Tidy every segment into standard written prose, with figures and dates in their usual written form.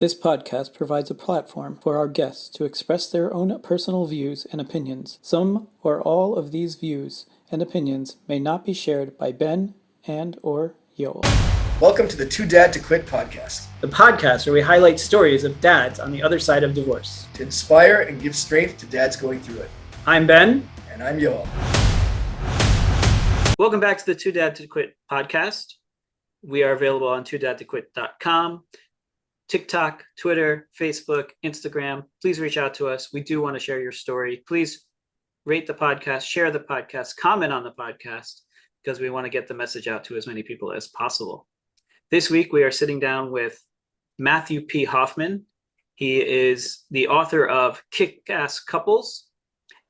This podcast provides a platform for our guests to express their own personal views and opinions. Some or all of these views and opinions may not be shared by Ben and/or Yoel. Welcome to the Too Dad to Quit podcast, the podcast where we highlight stories of dads on the other side of divorce to inspire and give strength to dads going through it. I'm Ben. And I'm Yoel. Welcome back to the Too Dad to Quit podcast. We are available on toodadtoquit.com. TikTok, Twitter, Facebook, Instagram. Please reach out to us. We do want to share your story. Please rate the podcast, share the podcast, comment on the podcast, because we want to get the message out to as many people as possible. This week, we are sitting down with Matthew P. Hoffman. He is the author of Kickass Couples.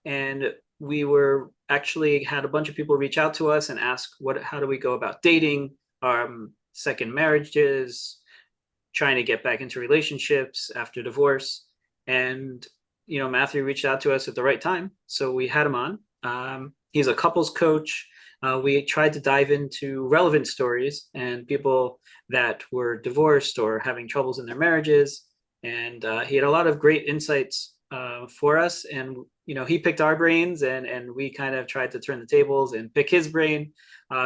And we were actually had a bunch of people reach out to us and ask, how do we go about dating, second marriages, trying to get back into relationships after divorce. And, Matthew reached out to us at the right time. So we had him on. He's a couples coach. We tried to dive into relevant stories and people that were divorced or having troubles in their marriages. And he had a lot of great insights for us. And, he picked our brains and we kind of tried to turn the tables and pick his brain.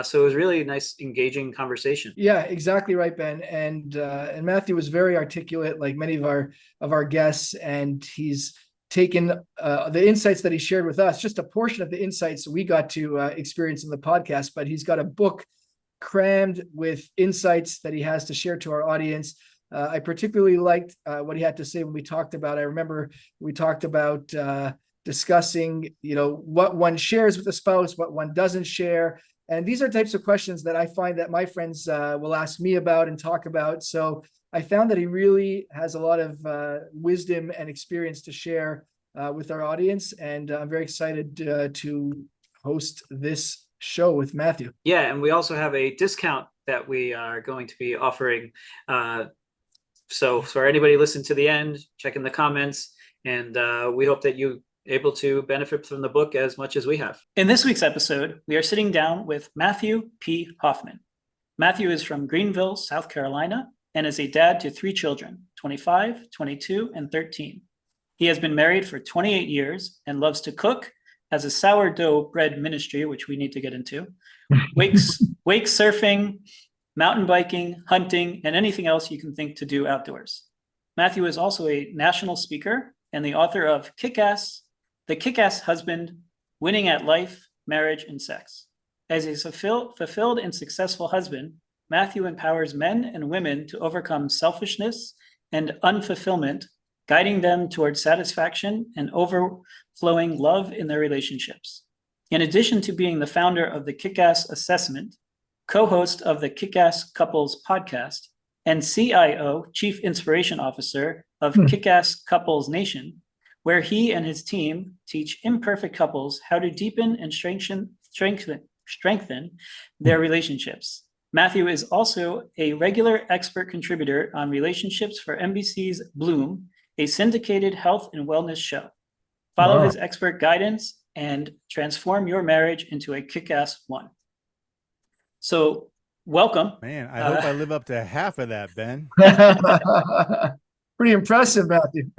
So it was really a nice, engaging conversation. Yeah, exactly right, Ben. And Matthew was very articulate, like many of our guests, and he's taken the insights that he shared with us, just a portion of the insights we got to experience in the podcast. But he's got a book crammed with insights that he has to share to our audience. I particularly liked what he had to say when we talked about. I remember we talked about discussing, what one shares with a spouse, what one doesn't share. And these are types of questions that I find that my friends will ask me about and talk about. So I found that he really has a lot of wisdom and experience to share with our audience. And I'm very excited to host this show with Matthew. Yeah, and we also have a discount that we are going to be offering. So for anybody listening to the end, check in the comments. And we hope that you able to benefit from the book as much as we have. In this week's episode, we are sitting down with Matthew P. Hoffman. Matthew is from Greenville, South Carolina, and is a dad to 3 children, 25, 22, and 13. He has been married for 28 years and loves to cook, has a sourdough bread ministry, which we need to get into, wake surfing, mountain biking, hunting, and anything else you can think to do outdoors. Matthew is also a national speaker and the author of Kickass, The Kickass Husband, Winning at Life, Marriage, and Sex. As a fulfilled and successful husband, Matthew empowers men and women to overcome selfishness and unfulfillment, guiding them towards satisfaction and overflowing love in their relationships. In addition to being the founder of the Kickass Assessment, co-host of the Kickass Couples podcast, and CIO, Chief Inspiration Officer of Kickass Couples Nation, where he and his team teach imperfect couples how to deepen and strengthen their relationships. Matthew is also a regular expert contributor on relationships for NBC's Bloom, a syndicated health and wellness show. Follow his expert guidance and transform your marriage into a kick-ass one. So, welcome. Man, I hope I live up to half of that, Ben. Pretty impressive, Matthew.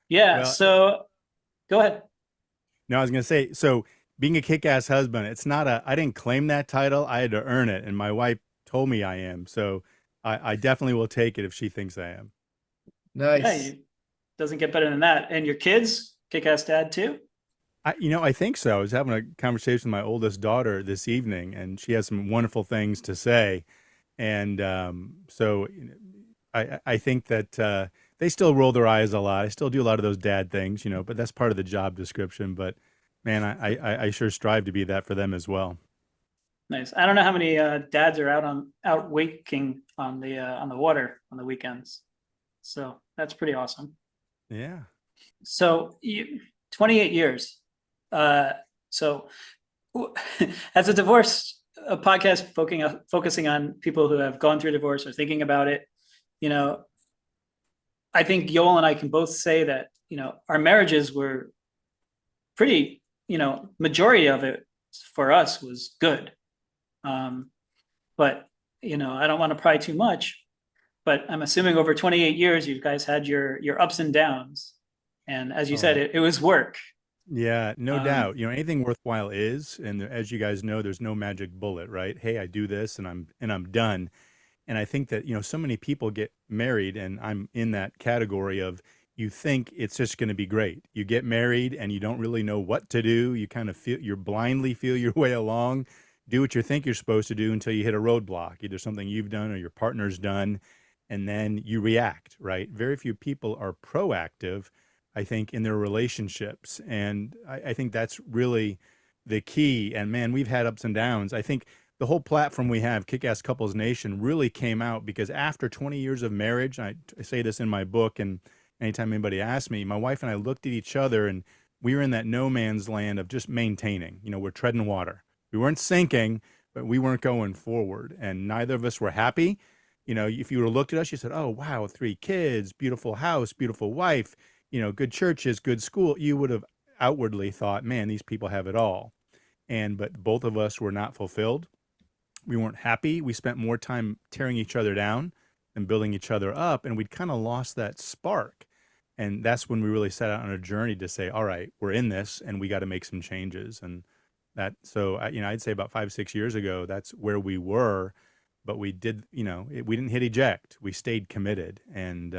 Yeah, Well, so go ahead. No, I was going to say, so being a kick-ass husband, I didn't claim that title. I had to earn it. And my wife told me I am. So I definitely will take it if she thinks I am. Nice. Yeah, doesn't get better than that. And your kids, kick-ass dad too? I think so. I was having a conversation with my oldest daughter this evening, and she has some wonderful things to say. And so I think that they still roll their eyes a lot. I still do a lot of those dad things, but that's part of the job description. But man, I sure strive to be that for them as well. Nice. I don't know how many dads are out waking on the water on the weekends. So that's pretty awesome. Yeah. So 28 years. So as a podcast focusing on people who have gone through divorce or thinking about it, I think Yoel and I can both say that, our marriages were pretty, majority of it for us was good. But, I don't want to pry too much, but I'm assuming over 28 years, you guys had your ups and downs. And as you said, Oh, it was work. yeah, no Um, doubt. Anything worthwhile is, and as you guys know, there's no magic bullet, right? Hey, I do this and I'm done. And I think that, so many people get married, and I'm in that category of you think it's just going to be great. You get married and you don't really know what to do. You kind of you blindly feel your way along, do what you think you're supposed to do until you hit a roadblock, either something you've done or your partner's done, and then you react, right? Very few people are proactive, I think, in their relationships. And I think that's really the key. And man, we've had ups and downs. I think the whole platform we have, Kickass Couples Nation, really came out because after 20 years of marriage, I say this in my book, and anytime anybody asks me, my wife and I looked at each other and we were in that no man's land of just maintaining. We're treading water. We weren't sinking, but we weren't going forward. And neither of us were happy. If you would have looked at us, you said, oh, wow, 3 kids, beautiful house, beautiful wife, good churches, good school. You would have outwardly thought, man, these people have it all. But both of us were not fulfilled. We weren't happy. We spent more time tearing each other down and building each other up, and we'd kind of lost that spark. And that's when we really set out on a journey to say, all right, we're in this and we got to make some changes. And I'd say about 5, 6 years ago, that's where we were. But we did, we didn't hit eject. We stayed committed and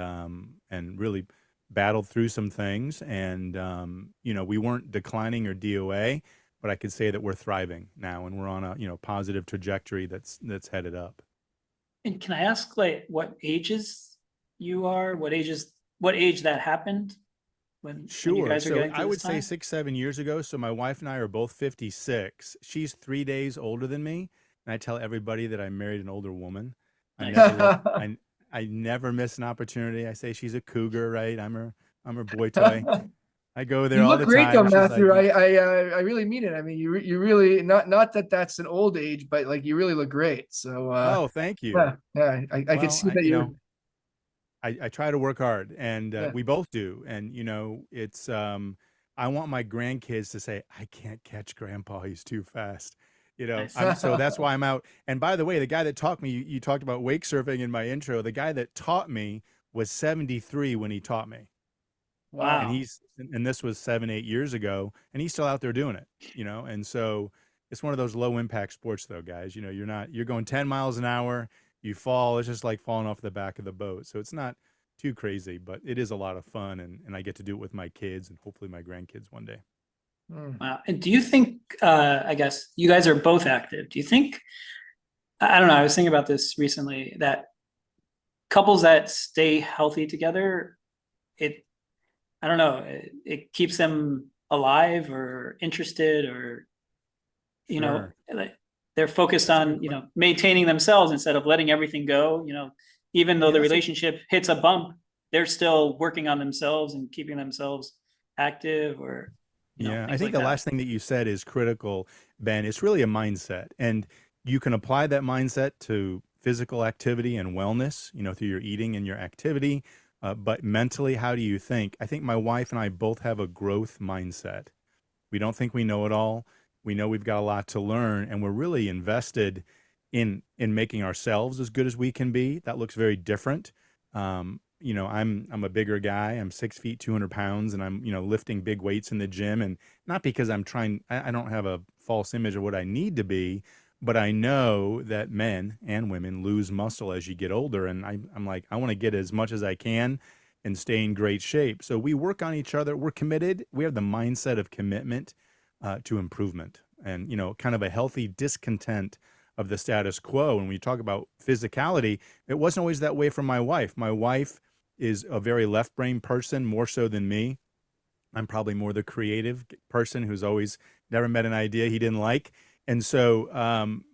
really battled through some things. And, we weren't declining or DOA, but I could say that we're thriving now and we're on a, positive trajectory that's headed up. and can I ask like what ages you are? What age that happened when you Sure. guys are So getting I to this would say time? 6, 7 years ago. So my wife and I are both 56. She's 3 days older than me. And I tell everybody that I married an older woman. I Nice. never let, I never miss an opportunity. I say she's a cougar, right? I'm her boy toy. I go there You all look the great though, time. She's like, Matthew. I really mean it. I mean, you really not that that's an old age, but like you really look great. So oh, thank you. yeah, I could Well, see that you. I try to work hard, and Yeah. we both do. And it's I want my grandkids to say, "I can't catch Grandpa; he's too fast." Nice. I'm so that's why I'm out. And by the way, the guy that taught me, you talked about wake surfing in my intro. The guy that taught me was 73 when he taught me, and Wow. this was 7, 8 years ago, and he's still out there doing it. And so it's one of those low impact sports, though, guys. You're going 10 miles an hour. You fall, it's just like falling off the back of the boat. So it's not too crazy, but it is a lot of fun, and I get to do it with my kids and hopefully my grandkids one day. Wow. And do you think, I guess you guys are both active. Do you think, I don't know, I was thinking about this recently that couples that stay healthy together, it, I don't know, it keeps them alive or interested or, Sure. like they're focused That's a good on, maintaining themselves instead of letting everything go, even though Yeah, the that's a relationship hits a bump, they're still working on themselves and keeping themselves active or, Yeah, I things think like the that. last thing that you said is critical, Ben. It's really a mindset, and you can apply that mindset to physical activity and wellness, through your eating and your activity. But mentally, how do you think? I think my wife and I both have a growth mindset. We don't think we know it all. We know we've got a lot to learn, and we're really invested in making ourselves as good as we can be. That looks very different. I'm a bigger guy. I'm 6 feet, 200 pounds, and I'm lifting big weights in the gym. And not because I'm trying. I don't have a false image of what I need to be, but I know that men and women lose muscle as you get older, and I'm like I want to get as much as I can and stay in great shape. So we work on each other. We're committed. We have the mindset of commitment to improvement, and kind of a healthy discontent of the status quo. And when we talk about physicality, it wasn't always that way for my wife. My wife is a very left brain person, more so than me. I'm probably more the creative person who's always never met an idea he didn't like. And so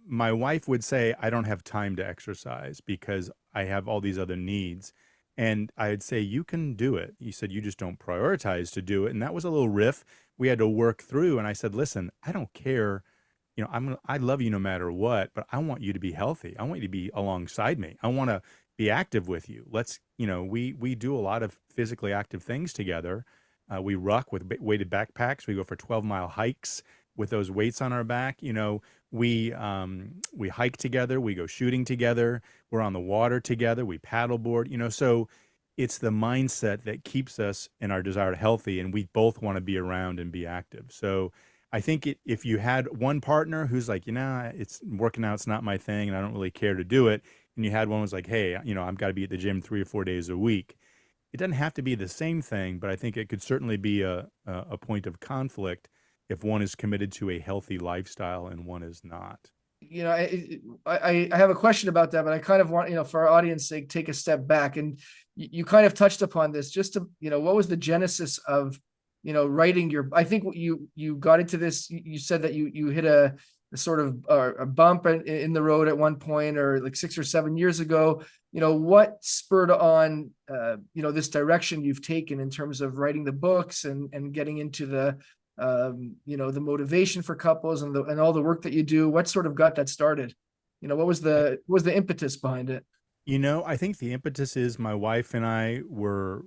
my wife would say, I don't have time to exercise because I have all these other needs. And I'd say, you can do it. You said you just don't prioritize to do it. And that was a little riff we had to work through. And I said, listen, I don't care. I love you no matter what, but I want you to be healthy. I want you to be alongside me. I want to be active with you. We do a lot of physically active things together. We ruck with weighted backpacks. We go for 12-mile hikes. with those weights on our back. We hike together, we go shooting together, we're on the water together, we paddleboard, so it's the mindset that keeps us in our desire to healthy, and we both want to be around and be active. So I think if you had one partner who's like, it's working out, it's not my thing, and I don't really care to do it, and you had one who's like, hey, I've got to be at the gym 3 or 4 days a week. It doesn't have to be the same thing, but I think it could certainly be a point of conflict if one is committed to a healthy lifestyle and one is not. I have a question about that, but I kind of want, for our audience sake, take a step back. And you kind of touched upon this, just to, what was the genesis of, writing I think you got into this, you said that you hit a sort of a bump in the road at one point, or like 6 or 7 years ago. What spurred on, this direction you've taken in terms of writing the books and getting into the motivation for couples and all the work that you do? What sort of got that started? What was the impetus behind it? I think the impetus is my wife and I were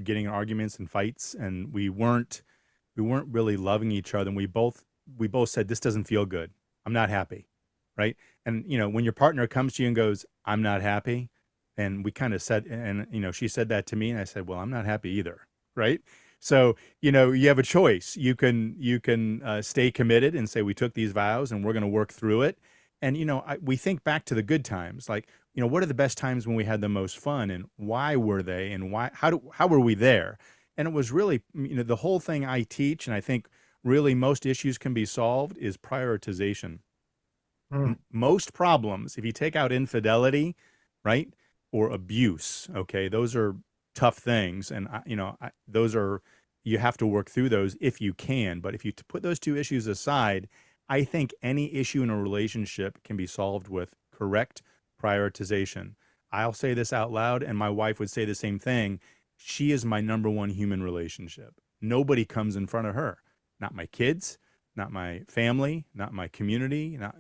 getting in arguments and fights, and we weren't really loving each other. And we both said, this doesn't feel good. I'm not happy. Right. And, when your partner comes to you and goes, I'm not happy. And we kind of said, and, she said that to me, and I said, well, I'm not happy either. Right. So, you have a choice. You can stay committed and say, we took these vows and we're going to work through it. And, we think back to the good times, like, what are the best times when we had the most fun, and why were they, and how were we there? And it was really, the whole thing I teach, and I think really most issues can be solved, is prioritization. Most problems, if you take out infidelity, right, or abuse, okay, those are tough things, and those are, you have to work through those if you can. But if you put those two issues aside, I think any issue in a relationship can be solved with correct prioritization. I'll say this out loud, and my wife would say the same thing. She is my number one human relationship. Nobody comes in front of her. Not my kids, not my family, not my community, not,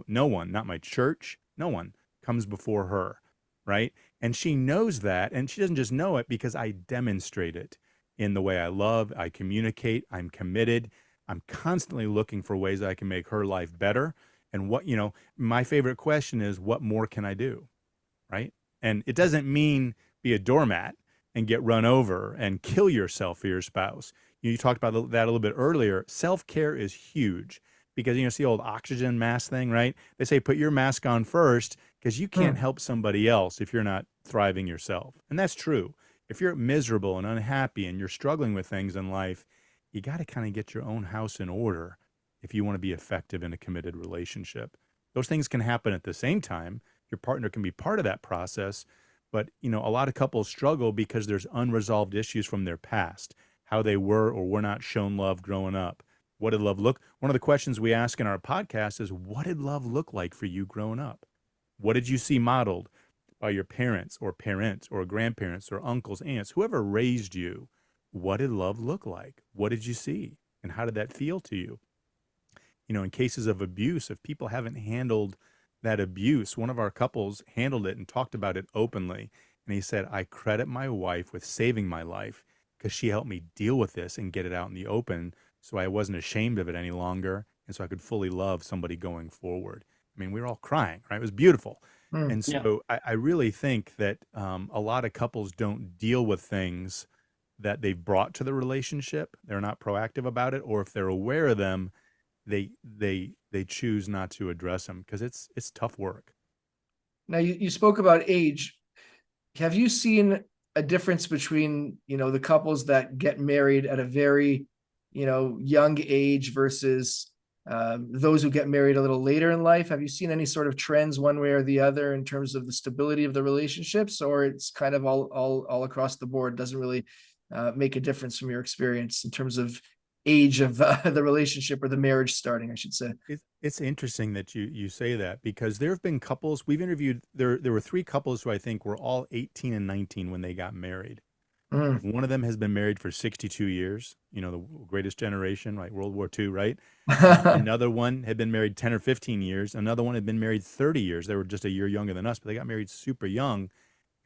no one, not my church. No one comes before her, right? And she knows that, and she doesn't just know it because I demonstrate it in the way I love, I communicate, I'm committed. I'm constantly looking for ways that I can make her life better. And my favorite question is, what more can I do? Right. And it doesn't mean be a doormat and get run over and kill yourself for your spouse. You talked about that a little bit earlier. Self-care is huge because, it's the old oxygen mask thing, right? They say, put your mask on first because you can't help somebody else if you're not thriving yourself. And that's true. If you're miserable and unhappy and you're struggling with things in life, you got to kind of get your own house in order if you want to be effective in a committed relationship. Those things can happen at the same time. Your partner can be part of that process, but a lot of couples struggle because there's unresolved issues from their past, how they were or were not shown love growing up. What did love look? One of the questions we ask in our podcast is, what did love look like for you growing up? What did you see modeled by your parents or grandparents or uncles, aunts, whoever raised you? What did love look like? What did you see? And how did that feel to you? In cases of abuse, if people haven't handled that abuse, one of our couples handled it and talked about it openly. And he said, I credit my wife with saving my life because she helped me deal with this and get it out in the open so I wasn't ashamed of it any longer, and so I could fully love somebody going forward. I mean, we were all crying, right? It was beautiful. And so I really think that a lot of couples don't deal with things that they've brought to the relationship. They're not proactive about it, or if they're aware of them, they choose not to address them because it's tough work. Now you spoke about age. Have you seen a difference between, the couples that get married at a very, young age versus those who get married a little later in life? Have you seen any sort of trends one way or the other in terms of the stability of the relationships, or it's kind of all across the board, doesn't really make a difference from your experience in terms of age of the relationship or the marriage starting, I should say? It's interesting that you say that, because there have been couples we've interviewed. There were 3 couples who I think were all 18 and 19 when they got married. One of them has been married for 62 years, the greatest generation, right? World War II, right? Another one had been married 10 or 15 years. Another one had been married 30 years. They were just a year younger than us, but they got married super young,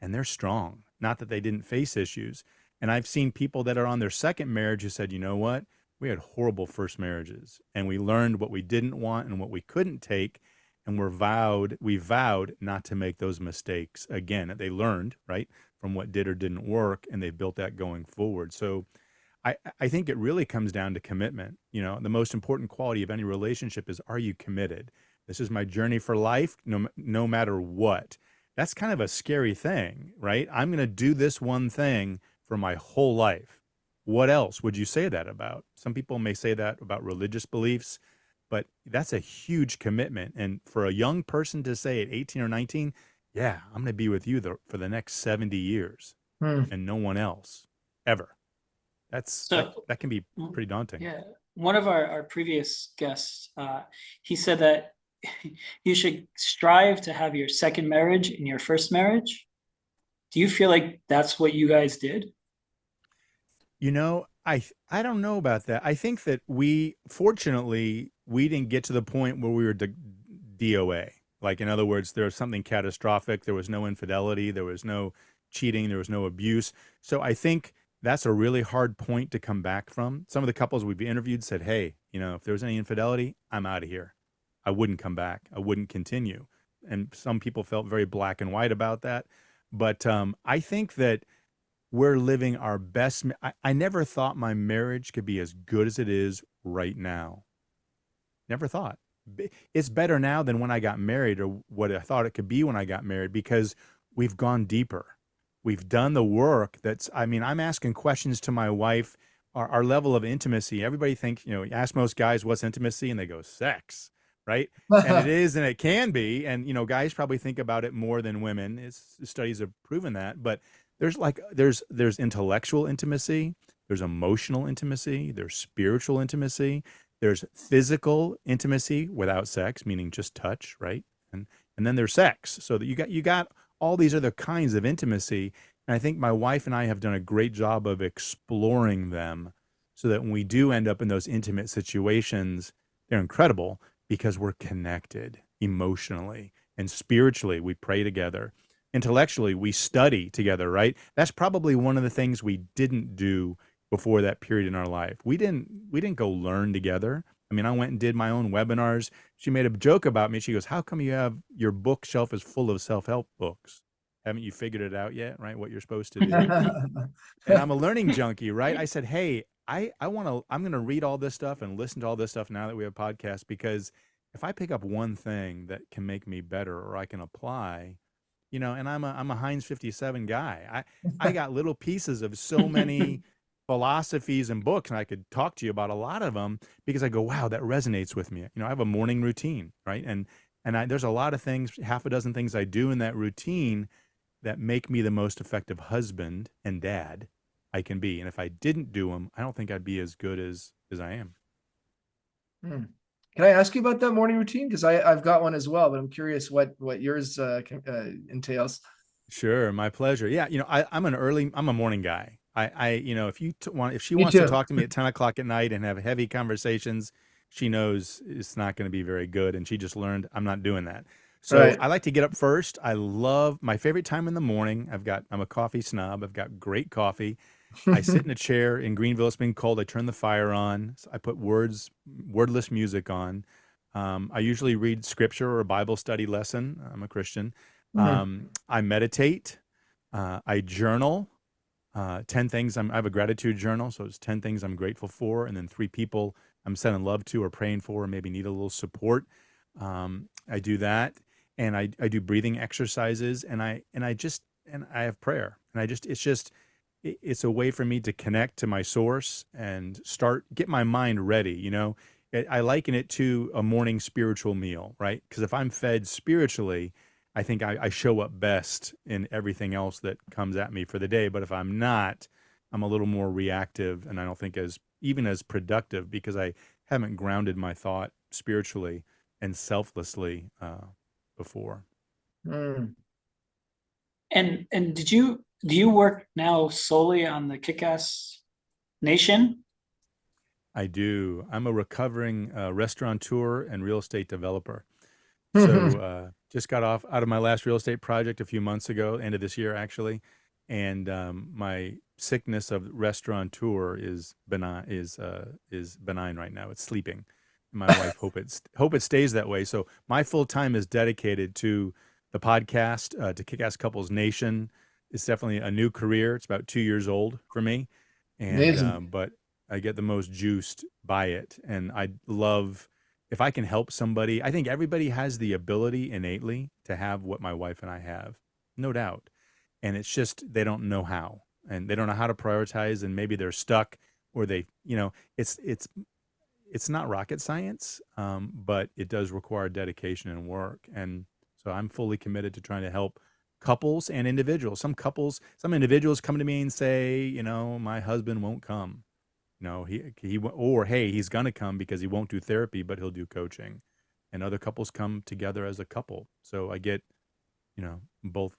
and they're strong. Not that they didn't face issues. And I've seen people that are on their second marriage who said, you know what? we had horrible first marriages, and we learned what we didn't want and what we couldn't take, and we vowed not to make those mistakes again. They learned, right, from what did or didn't work, and they built that going forward. So I think it really comes down to commitment. The most important quality of any relationship is, are you committed? This is my journey for life, no matter what. That's kind of a scary thing, right? I'm going to do this one thing for my whole life. What else would you say that about? Some people may say that about religious beliefs, but that's a huge commitment. And for a young person to say at 18 or 19, yeah, I'm going to be with you for the next 70 years and no one else ever. That can be pretty daunting. Yeah. One of our previous guests, he said that you should strive to have your second marriage in your first marriage. Do you feel like that's what you guys did? I don't know about that. I think that fortunately, we didn't get to the point where we were DOA. Like, in other words, there was something catastrophic. There was no infidelity. There was no cheating. There was no abuse. So I think that's a really hard point to come back from. Some of the couples we've interviewed said, hey, if there was any infidelity, I'm out of here. I wouldn't come back. I wouldn't continue. And some people felt very black and white about that. But I think that we're living our best. I never thought my marriage could be as good as it is right now. Never thought. It's better now than when I got married, or what I thought it could be when I got married, because we've gone deeper. We've done the work. I'm asking questions to my wife, our level of intimacy. Everybody thinks, you ask most guys what's intimacy, and they go, sex, right? And it is, and it can be. And, guys probably think about it more than women. Studies have proven that. But there's intellectual intimacy, there's emotional intimacy, there's spiritual intimacy, there's physical intimacy without sex, meaning just touch, right? And then there's sex. So that you got all these other kinds of intimacy. And I think my wife and I have done a great job of exploring them, so that when we do end up in those intimate situations, they're incredible because we're connected emotionally and spiritually. We pray together. Intellectually, we study together, right? That's probably one of the things we didn't do before that period in our life. We didn't go learn together. I went and did my own webinars. She made a joke about me. She goes, how come you have your bookshelf is full of self-help books? Haven't you figured it out yet, right? What you're supposed to do. And I'm a learning junkie, right? I said, hey, I'm going to read all this stuff and listen to all this stuff now that we have podcasts, because if I pick up one thing that can make me better, or I can apply, and I'm a Heinz 57 guy. I got little pieces of so many philosophies and books, and I could talk to you about a lot of them, because I go, wow, that resonates with me. I have a morning routine, right? And there's a lot of things, half a dozen things I do in that routine that make me the most effective husband and dad I can be. And if I didn't do them, I don't think I'd be as good as I am. Can I ask you about that morning routine? Because I've got one as well, but I'm curious what yours entails. Sure, my pleasure. Yeah, I'm a morning guy. If she Me wants to too. talk to me at 10 o'clock at night and have heavy conversations, she knows it's not going to be very good, and she just learned I'm not doing that. So Right. I like to get up first. I love my favorite time in the morning. I'm a coffee snob. I've got great coffee. I sit in a chair in Greenville. It's been cold. I turn the fire on. I put wordless music on. I usually read scripture or a Bible study lesson. I'm a Christian. I meditate. I journal. 10 things I have a gratitude journal. So it's 10 things I'm grateful for. And then 3 people I'm sending love to or praying for, or maybe need a little support. I do that. And I do breathing exercises, and I have prayer. And it's a way for me to connect to my source and get my mind ready. I liken it to a morning spiritual meal, right? Because if I'm fed spiritually, I think I show up best in everything else that comes at me for the day. But if I'm not, I'm a little more reactive, and I don't think as productive, because I haven't grounded my thought spiritually and selflessly before. And do you work now solely on the Kickass Nation? I do. I'm a recovering restaurateur and real estate developer. So just got out of my last real estate project a few months ago, end of this year actually, and my sickness of restaurateur is benign right now. It's sleeping. My wife hope it stays that way. So my full time is dedicated to the podcast, to Kickass Couples Nation. It's definitely a new career. It's about 2 years old for me, and Amazing. but I get the most juiced by it, and I love if I can help somebody. I think everybody has the ability innately to have what my wife and I have, no doubt, and it's just they don't know how, and they don't know how to prioritize, and maybe they're stuck, or they, it's not rocket science, but it does require dedication and work. And so I'm fully committed to trying to help couples and individuals. Some individuals come to me and say, my husband won't come. Or hey, he's gonna come because he won't do therapy, but he'll do coaching. And other couples come together as a couple. So I get, both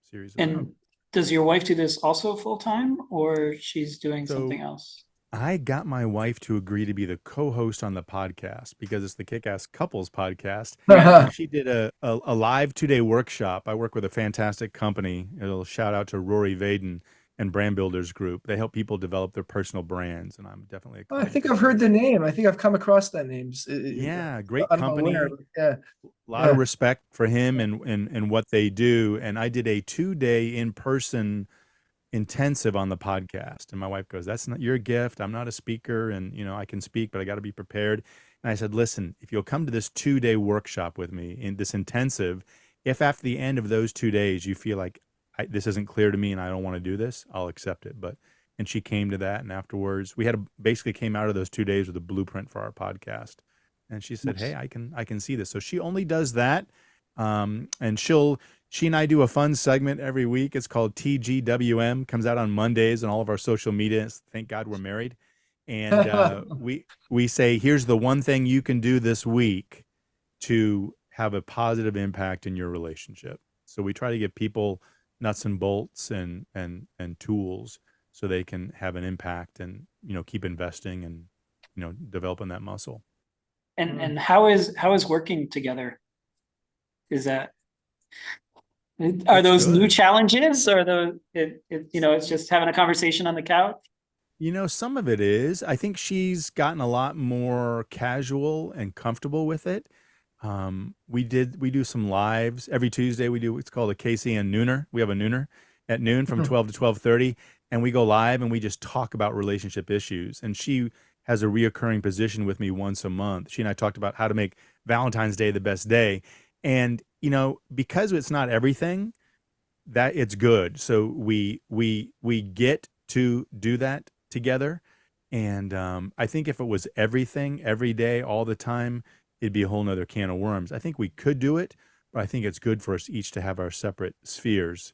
series of them. And does your wife do this also full time, or she's doing something else? I got my wife to agree to be the co-host on the podcast because it's the Kick-Ass Couples podcast. And she did a live 2-day workshop. I work with a fantastic company. A little shout out to Rory Vaden and Brand Builders Group. They help people develop their personal brands, and I'm definitely I think I've heard the name. I think I've come across that name. Yeah, great I'm company. aware, yeah. A lot of respect for him and what they do. And I did a 2-day in-person intensive on the podcast, and my wife goes, "That's not your gift. I'm not a speaker, and I can speak, but I got to be prepared." And I said, "Listen, if you'll come to this 2-day workshop with me in this intensive, if after the end of those 2 days you feel like this isn't clear to me and I don't want to do this, I'll accept it." And she came to that, and afterwards we basically came out of those 2 days with a blueprint for our podcast. And she said, "Hey, I can see this." So she only does that, and she and I do a fun segment every week. It's called TGWM. Comes out on Mondays on all of our social media. Thank God we're married. And we say, here's the one thing you can do this week to have a positive impact in your relationship. So we try to give people nuts and bolts and tools so they can have an impact and keep investing and developing that muscle. And how is working together? Are those good. new challenges, or it's just having a conversation on the couch? Some of it is. I think she's gotten a lot more casual and comfortable with it. We do some lives every Tuesday. It's called a Casey and Nooner. We have a Nooner at noon from 12 to 12:30, and we go live and we just talk about relationship issues. And she has a reoccurring position with me once a month. She and I talked about how to make Valentine's Day the best day. And, because it's not everything, that it's good. So we get to do that together. And I think if it was everything, every day, all the time, it'd be a whole nother can of worms. I think we could do it, but I think it's good for us each to have our separate spheres.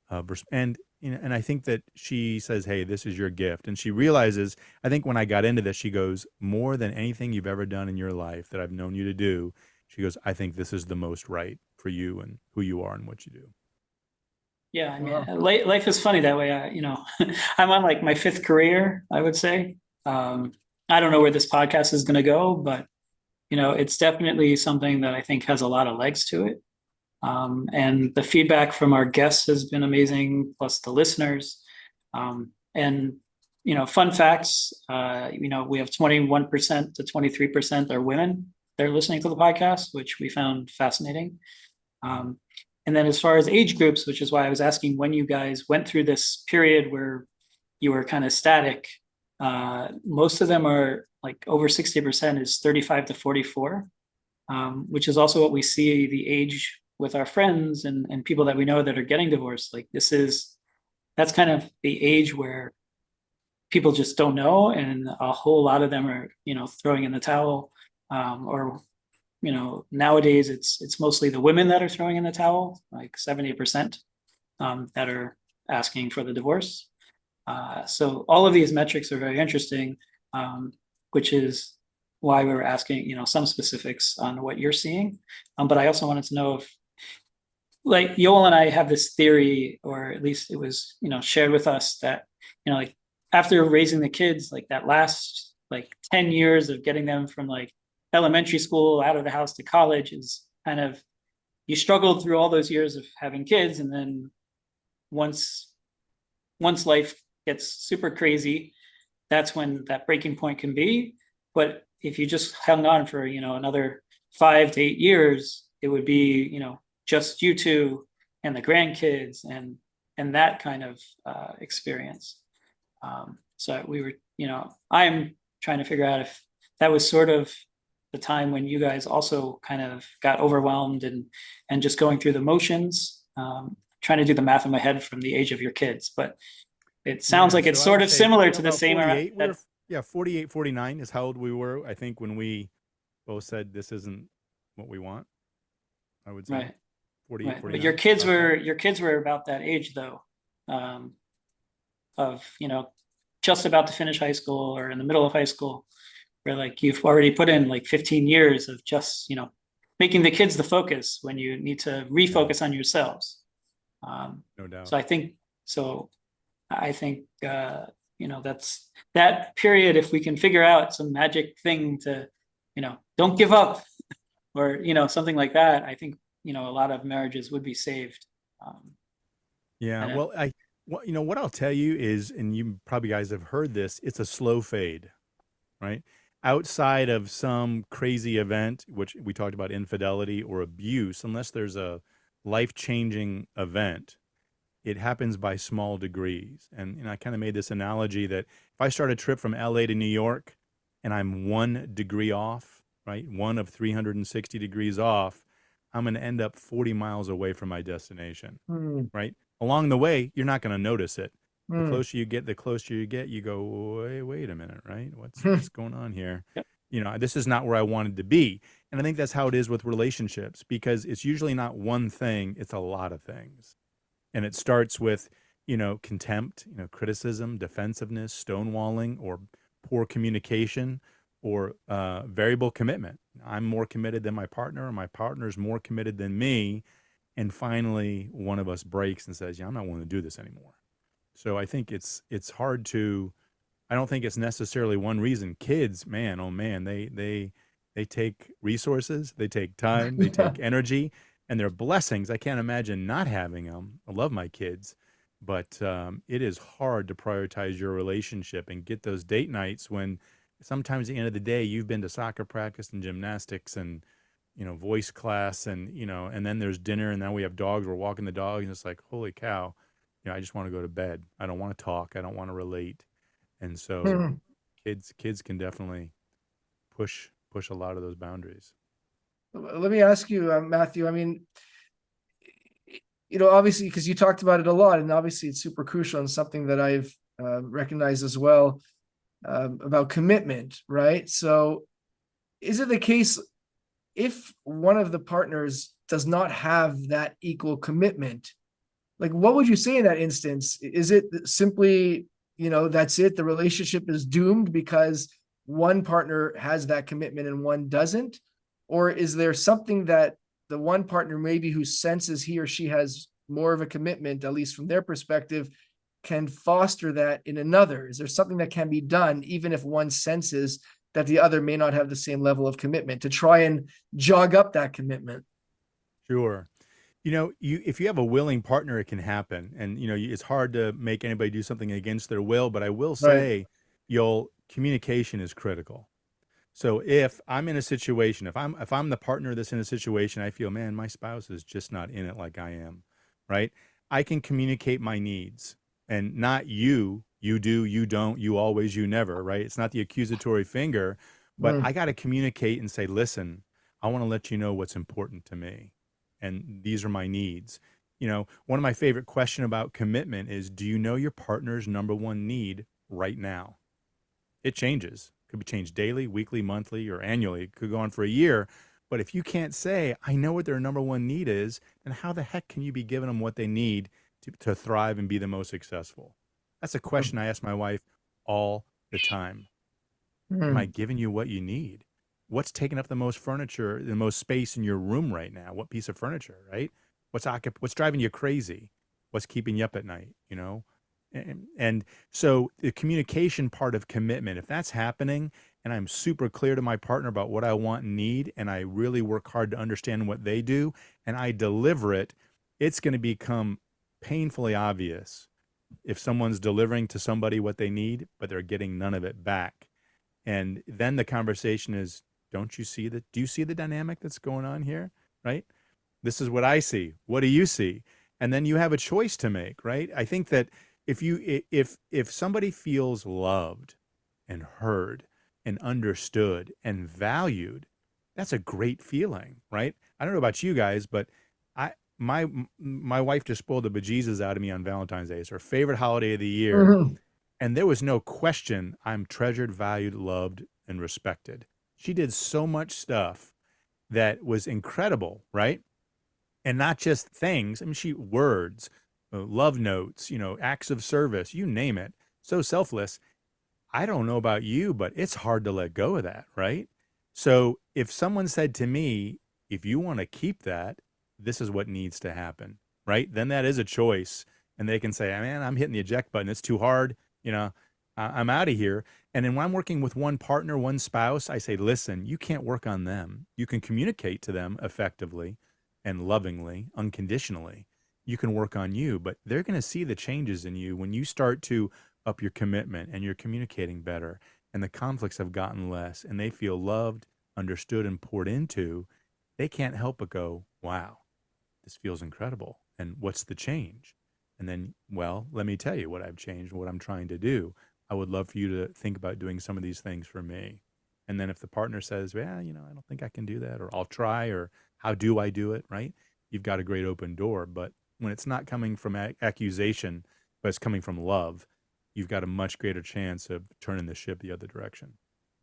And I think that she says, "Hey, this is your gift." And she realizes, I think when I got into this, she goes, "More than anything you've ever done in your life that I've known you to do," she goes, "I think this is the most right for you and who you are and what you do." Yeah, I mean, life is funny that way. I'm on like my 5th career, I would say. I don't know where this podcast is going to go, but it's definitely something that I think has a lot of legs to it. And the feedback from our guests has been amazing, plus the listeners. And fun facts, we have 21% to 23% are women. They're listening to the podcast, which we found fascinating. And then as far as age groups, which is why I was asking when you guys went through this period where you were kind of static, most of them are like over 60% is 35 to 44, which is also what we see the age with our friends and people that we know that are getting divorced. Like that's kind of the age where people just don't know. And a whole lot of them are, throwing in the towel, or nowadays it's mostly the women that are throwing in the towel, like 70%, that are asking for the divorce. So all of these metrics are very interesting, which is why we were asking, some specifics on what you're seeing. But I also wanted to know if, like, Yoel and I have this theory, or at least it was, shared with us, that, like after raising the kids, like that last like 10 years of getting them from like elementary school out of the house to college is kind of, you struggled through all those years of having kids, and then once life gets super crazy, that's when that breaking point can be. But if you just hung on for, another 5 to 8 years, it would be, just you two and the grandkids and that kind of experience. So we were, I'm trying to figure out if that was sort of the time when you guys also kind of got overwhelmed and just going through the motions. Trying to do the math in my head from the age of your kids, but it sounds like it's so I sort would of say similar to the about same. 48. We were, yeah, 48, 49 is how old we were, I think, when we both said this isn't what we want. I would say Right. 48, Right. 49. But your kids were about that age though, of, just about to finish high school or in the middle of high school, where like you've already put in like 15 years of just, making the kids the focus when you need to refocus on yourselves. No doubt. So I think, that's that period. If we can figure out some magic thing to, don't give up or, something like that, I think, a lot of marriages would be saved. Yeah. Well, what I'll tell you is, and you probably guys have heard this, it's a slow fade, right? Outside of some crazy event, which we talked about, infidelity or abuse, unless there's a life-changing event, it happens by small degrees. And I kind of made this analogy that if I start a trip from LA to New York and I'm 1 degree off, right? 1 of 360 degrees off, I'm going to end up 40 miles away from my destination, right? Along the way, you're not going to notice it. The closer you get, you go, wait a minute, right? What's going on here? Yep. This is not where I wanted to be. And I think that's how it is with relationships, because it's usually not one thing, it's a lot of things. And it starts with, contempt, criticism, defensiveness, stonewalling, or poor communication, or variable commitment. I'm more committed than my partner, or my partner's more committed than me. And finally, one of us breaks and says, yeah, I'm not willing to do this anymore. So I think it's hard to, I don't think it's necessarily one reason. Kids, man, oh man, they take resources, they take time, they take energy, and they're blessings. I can't imagine not having them. I love my kids, but it is hard to prioritize your relationship and get those date nights when sometimes at the end of the day, you've been to soccer practice and gymnastics and, voice class and, and then there's dinner and now we have dogs, we're walking the dog, and it's like, holy cow, I just want to go to bed. I don't want to talk. I don't want to relate. And so kids can definitely push a lot of those boundaries. Let me ask you, Matthew, I mean, obviously, because you talked about it a lot, and obviously it's super crucial and something that I've recognized as well, about commitment, right? So is it the case if one of the partners does not have that equal commitment, like what would you say in that instance? Is it simply, that's it, the relationship is doomed because one partner has that commitment and one doesn't? Or is there something that the one partner maybe who senses he or she has more of a commitment, at least from their perspective, can foster that in another? Is there something that can be done even if one senses that the other may not have the same level of commitment to try and jog up that commitment? Sure. If you have a willing partner, it can happen. And, it's hard to make anybody do something against their will, but I will say, communication is critical. So if I'm in a situation, if I'm the partner that's in a situation, I feel, man, my spouse is just not in it like I am, right? I can communicate my needs, and not you do, you don't, you always, you never, right? It's not the accusatory finger, but I got to communicate and say, listen, I want to let you know what's important to me, and these are my needs. One of my favorite questions about commitment is, do you know your partner's number one need right now? It changes. Could be changed daily, weekly, monthly, or annually. It could go on for a year. But if you can't say, I know what their number one need is, then how the heck can you be giving them what they need to thrive and be the most successful? That's a question I ask my wife all the time. Am I giving you what you need? What's taking up the most furniture, the most space in your room right now? What piece of furniture, right? What's driving you crazy? What's keeping you up at night, And so the communication part of commitment, if that's happening and I'm super clear to my partner about what I want and need, and I really work hard to understand what they do and I deliver it, it's going to become painfully obvious if someone's delivering to somebody what they need, but they're getting none of it back. And then the conversation is, don't you see that? Do you see the dynamic that's going on here? Right? This is what I see. What do you see? And then you have a choice to make, right? I think that if somebody feels loved and heard and understood and valued, that's a great feeling, right? I don't know about you guys, but my wife just spoiled the bejesus out of me on Valentine's Day. It's her favorite holiday of the year. Mhm. And there was no question I'm treasured, valued, loved, and respected. She did so much stuff that was incredible, right? And not just things. I mean, words, love notes, acts of service, you name it. So selfless. I don't know about you, but it's hard to let go of that, right? So if someone said to me, if you want to keep that, this is what needs to happen, right? Then that is a choice. And they can say, man, I'm hitting the eject button. It's too hard. I'm out of here. And then when I'm working with one partner, one spouse, I say, listen, you can't work on them. You can communicate to them effectively and lovingly, unconditionally. You can work on you, but they're going to see the changes in you when you start to up your commitment and you're communicating better and the conflicts have gotten less and they feel loved, understood, and poured into. They can't help but go, wow, this feels incredible. And what's the change? And then, well, let me tell you what I've changed, what I'm trying to do. I would love for you to think about doing some of these things for me. And then if the partner says, well, I don't think I can do that, or I'll try, or how do I do it, right? You've got a great open door. But when it's not coming from accusation, but it's coming from love, you've got a much greater chance of turning the ship the other direction.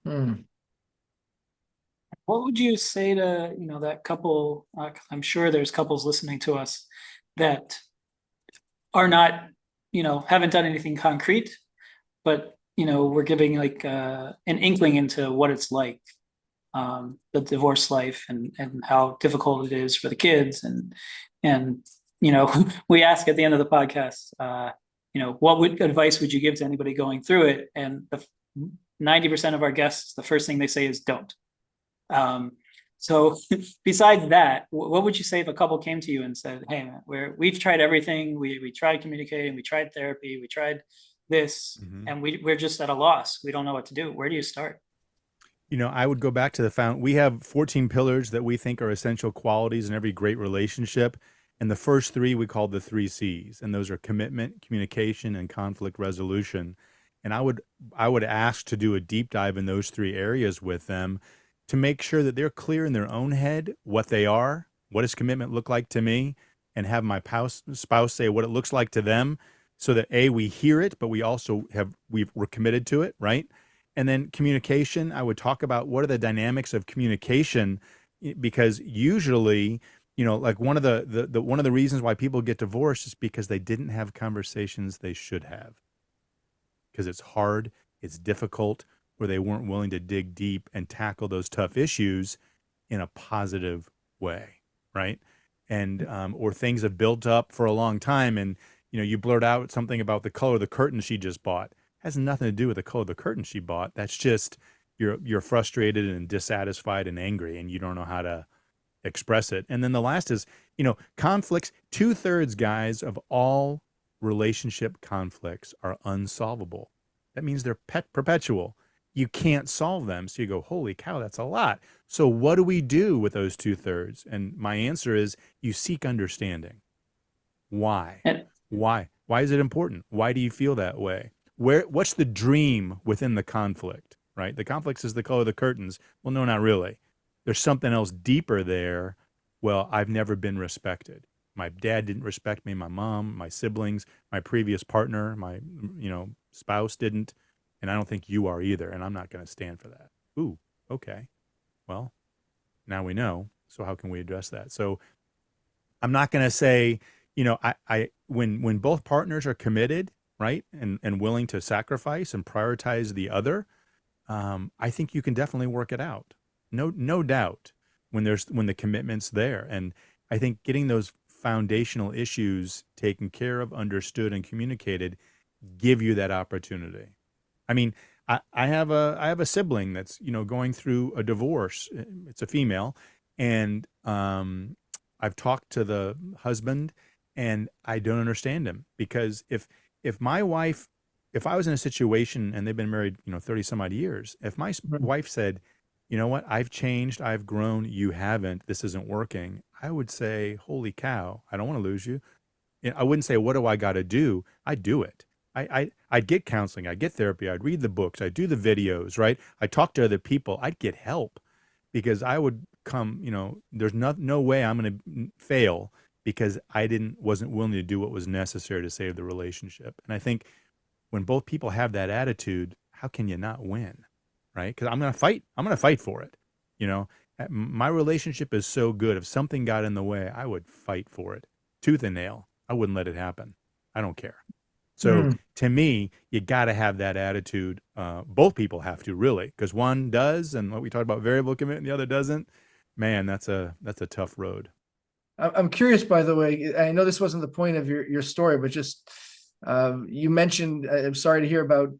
Hmm. What would you say to, that couple, I'm sure there's couples listening to us that are not, haven't done anything concrete, but, we're giving like an inkling into what it's like, the divorce life and how difficult it is for the kids. And, we ask at the end of the podcast, what advice would you give to anybody going through it? And 90% of our guests, the first thing they say is don't. So besides that, what would you say if a couple came to you and said, hey, man, we've tried everything. We tried communicating, we tried therapy, we tried this, and we're just at a loss. We don't know what to do. Where do you start? I would go back to we have 14 pillars that we think are essential qualities in every great relationship. And the first three we call the 3 C's. And those are commitment, communication, and conflict resolution. And I would ask to do a deep dive in those 3 areas with them to make sure that they're clear in their own head what they are, what does commitment look like to me, and have my spouse say what it looks like to them, so that we hear it, but we also we're committed to it, right? And then communication, I would talk about what are the dynamics of communication, because usually, like one of the reasons why people get divorced is because they didn't have conversations they should have, because it's hard, it's difficult, or they weren't willing to dig deep and tackle those tough issues in a positive way, right? And or things have built up for a long time, and you blurt out something about the color of the curtain she just bought. It has nothing to do with the color of the curtain she bought. That's just you're frustrated and dissatisfied and angry, and you don't know how to express it. And then the last is, conflicts. 2/3, guys, of all relationship conflicts are unsolvable. That means they're perpetual. You can't solve them. So you go, holy cow, that's a lot. So what do we do with those 2/3? And my answer is you seek understanding. Why? Why? Why is it important? Why do you feel that way? What's the dream within the conflict, right? The conflict is the color of the curtains. Well, no, not really. There's something else deeper there. Well, I've never been respected. My dad didn't respect me. My mom, my siblings, my previous partner, my, spouse didn't. And I don't think you are either. And I'm not going to stand for that. Ooh, okay. Well, now we know. So how can we address that? So I'm not going to say, when both partners are committed, right, and willing to sacrifice and prioritize the other, I think you can definitely work it out. No doubt when the commitment's there. And I think getting those foundational issues taken care of, understood, and communicated give you that opportunity. I mean, I have a sibling that's, going through a divorce. It's a female. And I've talked to the husband, And I don't understand him, because if my wife, if I was in a situation and they've been married, 30 some odd years, if my wife said, you know what, I've changed, I've grown, you haven't, this isn't working, I would say, holy cow, I don't want to lose you. I wouldn't say, what do I got to do? I do it. I'd get counseling, I'd get therapy, I'd read the books, I'd do the videos, right? I'd talk to other people, I'd get help, because I would come, there's no way I'm going to fail because wasn't willing to do what was necessary to save the relationship. And I think when both people have that attitude, how can you not win? Right? Because I'm going to fight for it. My relationship is so good. If something got in the way, I would fight for it tooth and nail. I wouldn't let it happen. I don't care. So to me, you got to have that attitude. Both people have to, really, because one does, and what we talked about, variable commitment, the other doesn't. Man, that's a tough road. I'm curious, by the way, I know this wasn't the point of your story, but just you mentioned, I'm sorry to hear about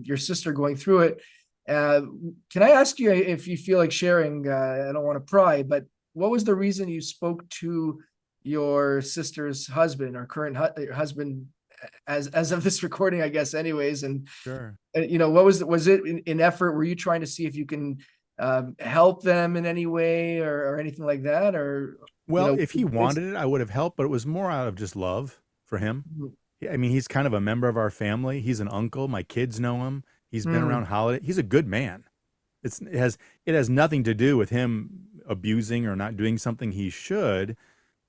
your sister going through it. Can I ask you if you feel like sharing? I don't want to pry, but what was the reason you spoke to your sister's husband or current husband as of this recording, I guess, anyways? And sure, what was it in effort? Were you trying to see if you can help them in any way or anything like that? Or well, if he wanted it, I would have helped, but it was more out of just love for him. I mean, he's kind of a member of our family. He's an uncle. My kids know him. He's been around holiday. He's a good man. It has nothing to do with him abusing or not doing something he should.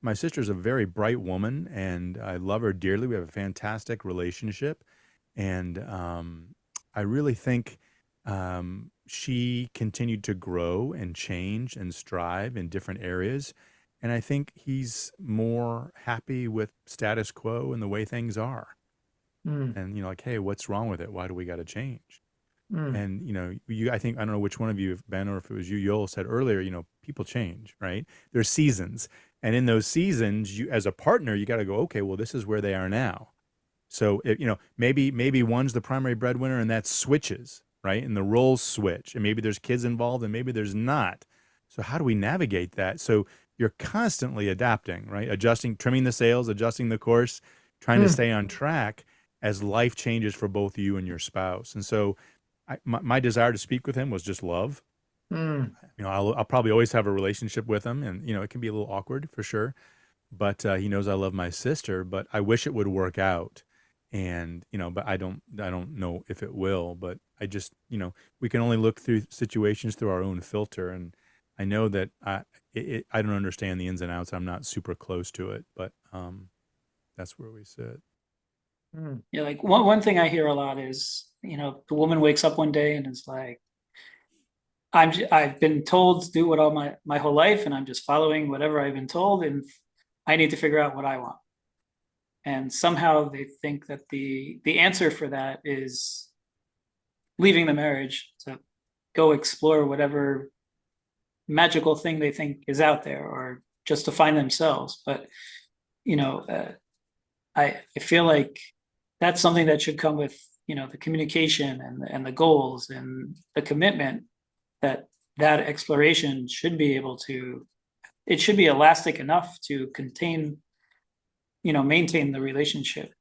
My sister's a very bright woman, and I love her dearly. We have a fantastic relationship, and I really think she continued to grow and change and strive in different areas. And I think he's more happy with status quo and the way things are. And, like, hey, what's wrong with it? Why do we got to change? And, I think, I don't know which one of you, Ben, or if it was you, Yoel, said earlier, people change, right? There's seasons. And in those seasons, you, as a partner, you got to go, okay, well, this is where they are now. So, maybe one's the primary breadwinner and that switches, right? And the roles switch. And maybe there's kids involved and maybe there's not. So how do we navigate that? So you're constantly adapting, right? Adjusting, trimming the sails, adjusting the course, trying to stay on track as life changes for both you and your spouse. And so my desire to speak with him was just love. I'll probably always have a relationship with him, and, it can be a little awkward for sure, but he knows I love my sister, but I wish it would work out. And, but I don't know if it will, but I just, we can only look through situations through our own filter. And I know that I don't understand the ins and outs. I'm not super close to it, but that's where we sit. Yeah, like one thing I hear a lot is, the woman wakes up one day and is like, I've been told to do what all my whole life, and I'm just following whatever I've been told, and I need to figure out what I want. And somehow they think that the answer for that is leaving the marriage to go explore whatever magical thing they think is out there, or just to find themselves. But I feel like that's something that should come with the communication and the goals and the commitment, that exploration should be able to, it should be elastic enough to contain, maintain the relationship.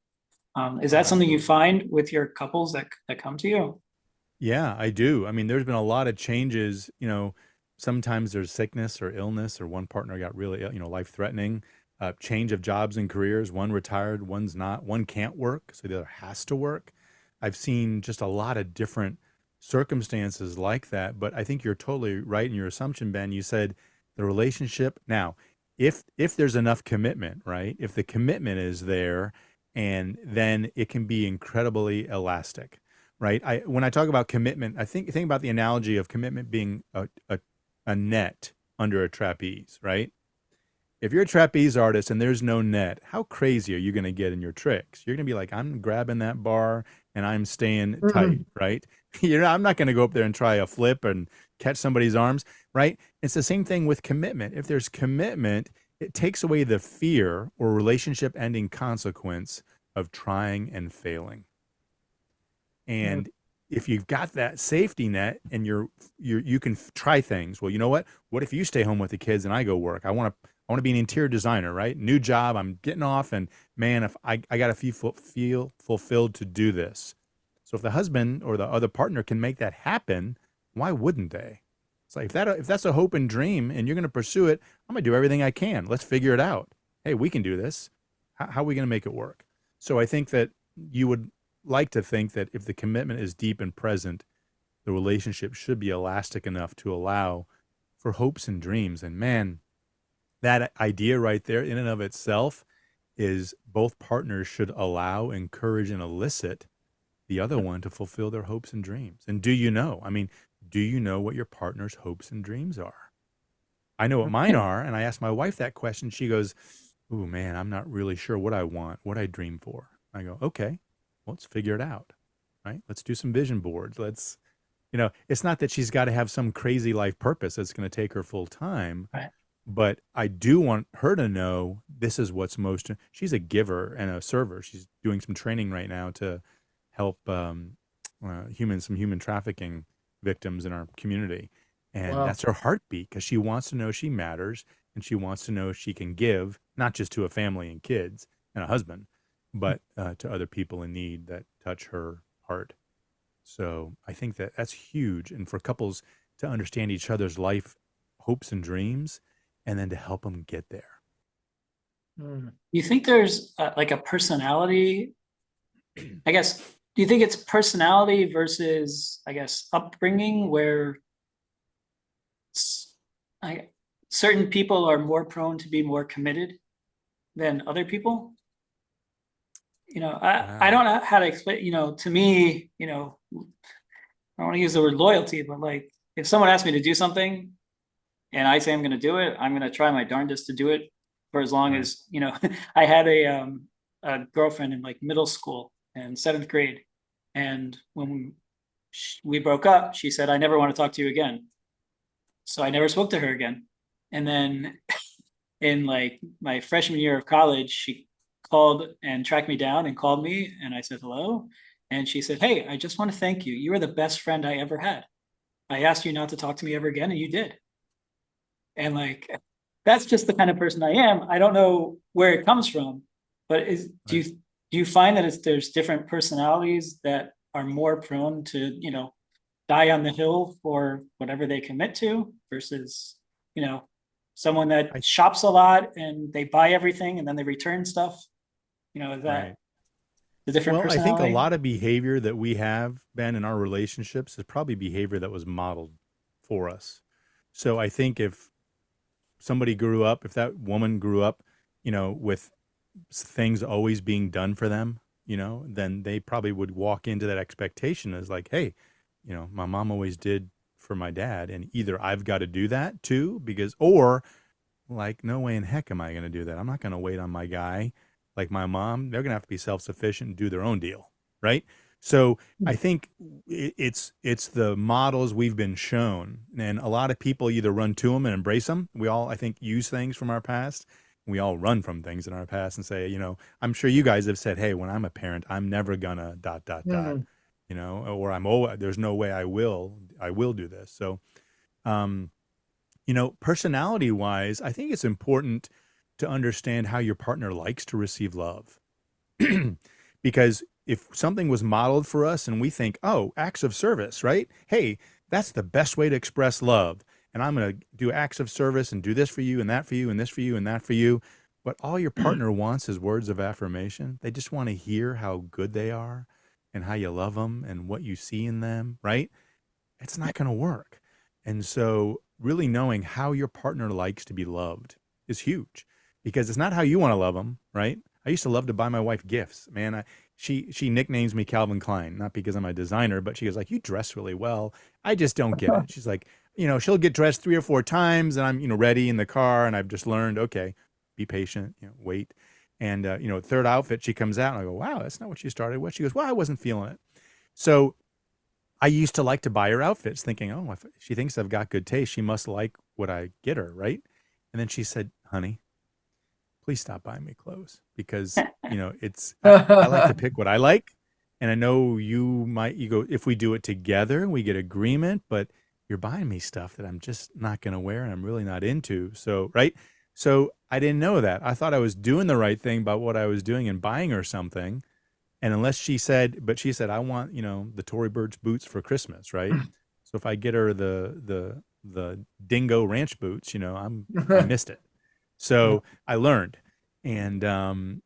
Is that something you find with your couples that come to you? Yeah, I do. I mean, there's been a lot of changes. Sometimes there's sickness or illness, or one partner got really, life threatening, change of jobs and careers. One retired, one's not. One can't work, so the other has to work. I've seen just a lot of different circumstances like that. But I think you're totally right in your assumption, Ben. You said the relationship. Now, if there's enough commitment, right? If the commitment is there, and then it can be incredibly elastic, right? When I talk about commitment, I think about the analogy of commitment being a net under a trapeze, right? If you're a trapeze artist and there's no net, how crazy are you going to get in your tricks? You're going to be like, I'm grabbing that bar and I'm staying tight, right? I'm not going to go up there and try a flip and catch somebody's arms, right? It's the same thing with commitment. If there's commitment, it takes away the fear or relationship ending consequence of trying and failing. And if you've got that safety net and you can try things. Well, you know what? What if you stay home with the kids and I go work? I want I want to be an interior designer, right? New job, I'm getting off, and man, if I got to feel fulfilled to do this. So if the husband or the other partner can make that happen, why wouldn't they? It's like if that's a hope and dream, and you're going to pursue it, I'm going to do everything I can. Let's figure it out. Hey, we can do this. How are we going to make it work? So I think that you would like to think that if the commitment is deep and present, the relationship should be elastic enough to allow for hopes and dreams. And man, that idea right there in and of itself is both partners should allow, encourage, and elicit the other one to fulfill their hopes and dreams. And do you know? I mean, do you know what your partner's hopes and dreams are? I know what mine are. And I asked my wife that question. She goes, "Ooh, man, I'm not really sure what I want, what I dream for." I go, "Okay, well, let's figure it out, right? Let's do some vision boards. Let's, it's not that she's got to have some crazy life purpose that's going to take her full time, Right. but I do want her to know this is what's most, she's a giver and a server. She's doing some training right now to help some human trafficking victims in our community. And Wow. that's her heartbeat because she wants to know she matters and she wants to know she can give, not just to a family and kids and a husband, but to other people in need that touch her heart. So I think that that's huge. And for couples to understand each other's life hopes and dreams and then to help them get there. Mm. You think there's like a personality, I guess, do you think it's personality versus, I guess, upbringing where certain people are more prone to be more committed than other people? I don't know how to explain, to me, I don't want to use the word loyalty, but like if someone asks me to do something and I say I'm going to do it, I'm going to try my darndest to do it for as long Right. as, I had a girlfriend in like middle school and 7th grade. And when we broke up, she said, "I never want to talk to you again." So I never spoke to her again. And then in like my freshman year of college, she called and tracked me down and called me. And I said, "Hello." And she said, "Hey, I just want to thank you. You were the best friend I ever had. I asked you not to talk to me ever again, and you did." And like, that's just the kind of person I am. I don't know where it comes from, but do you find that there's different personalities that are more prone to, die on the hill for whatever they commit to versus, someone that I shops a lot and they buy everything and then they return stuff? Is that right. the different Well, I think a personality? lot of behavior that we have been in our relationships is probably behavior that was modeled for us. So I think if somebody grew up, if that woman grew up, with things always being done for them, then they probably would walk into that expectation as like, hey, my mom always did for my dad. And either I've got to do that too, or like, no way in heck am I going to do that. I'm not going to wait on my guy like my mom. They're going to have to be self-sufficient and do their own deal. Right. So I think it's the models we've been shown, and a lot of people either run to them and embrace them. We all, I think, use things from our past. We all run from things in our past and say, I'm sure you guys have said, hey, when I'm a parent, I'm never gonna ... Mm. or there's no way I will do this. So, personality wise, I think it's important to understand how your partner likes to receive love. Because if something was modeled for us and we think, oh, acts of service, right? Hey, that's the best way to express love. And I'm going to do acts of service and do this for you and that for you and this for you and that for you. But all your partner wants is words of affirmation. They just want to hear how good they are and how you love them and what you see in them, right? It's not going to work. And so really knowing how your partner likes to be loved is huge, because it's not how you want to love them, right? I used to love to buy my wife gifts. Man, she nicknames me Calvin Klein, not because I'm a designer, but she goes like, "You dress really well." I just don't get it. She's like, she'll get dressed 3 or 4 times and I'm, ready in the car, and I've just learned, okay, be patient, wait. And, third outfit, she comes out and I go, "Wow, that's not what you started with." She goes, "Well, I wasn't feeling it." So I used to like to buy her outfits thinking, oh, if she thinks I've got good taste, she must like what I get her, right? And then she said, "Honey, please stop buying me clothes because, I like to pick what I like. And I know you go, if we do it together, we get agreement, but you're buying me stuff that I'm just not going to wear and I'm really not into." So, right. So I didn't know that. I thought I was doing the right thing by what I was doing and buying her something. And unless she said, but she said, I want, the Tory Burch boots for Christmas, right? So if I get her the Dingo Ranch boots, I missed it. So I learned. And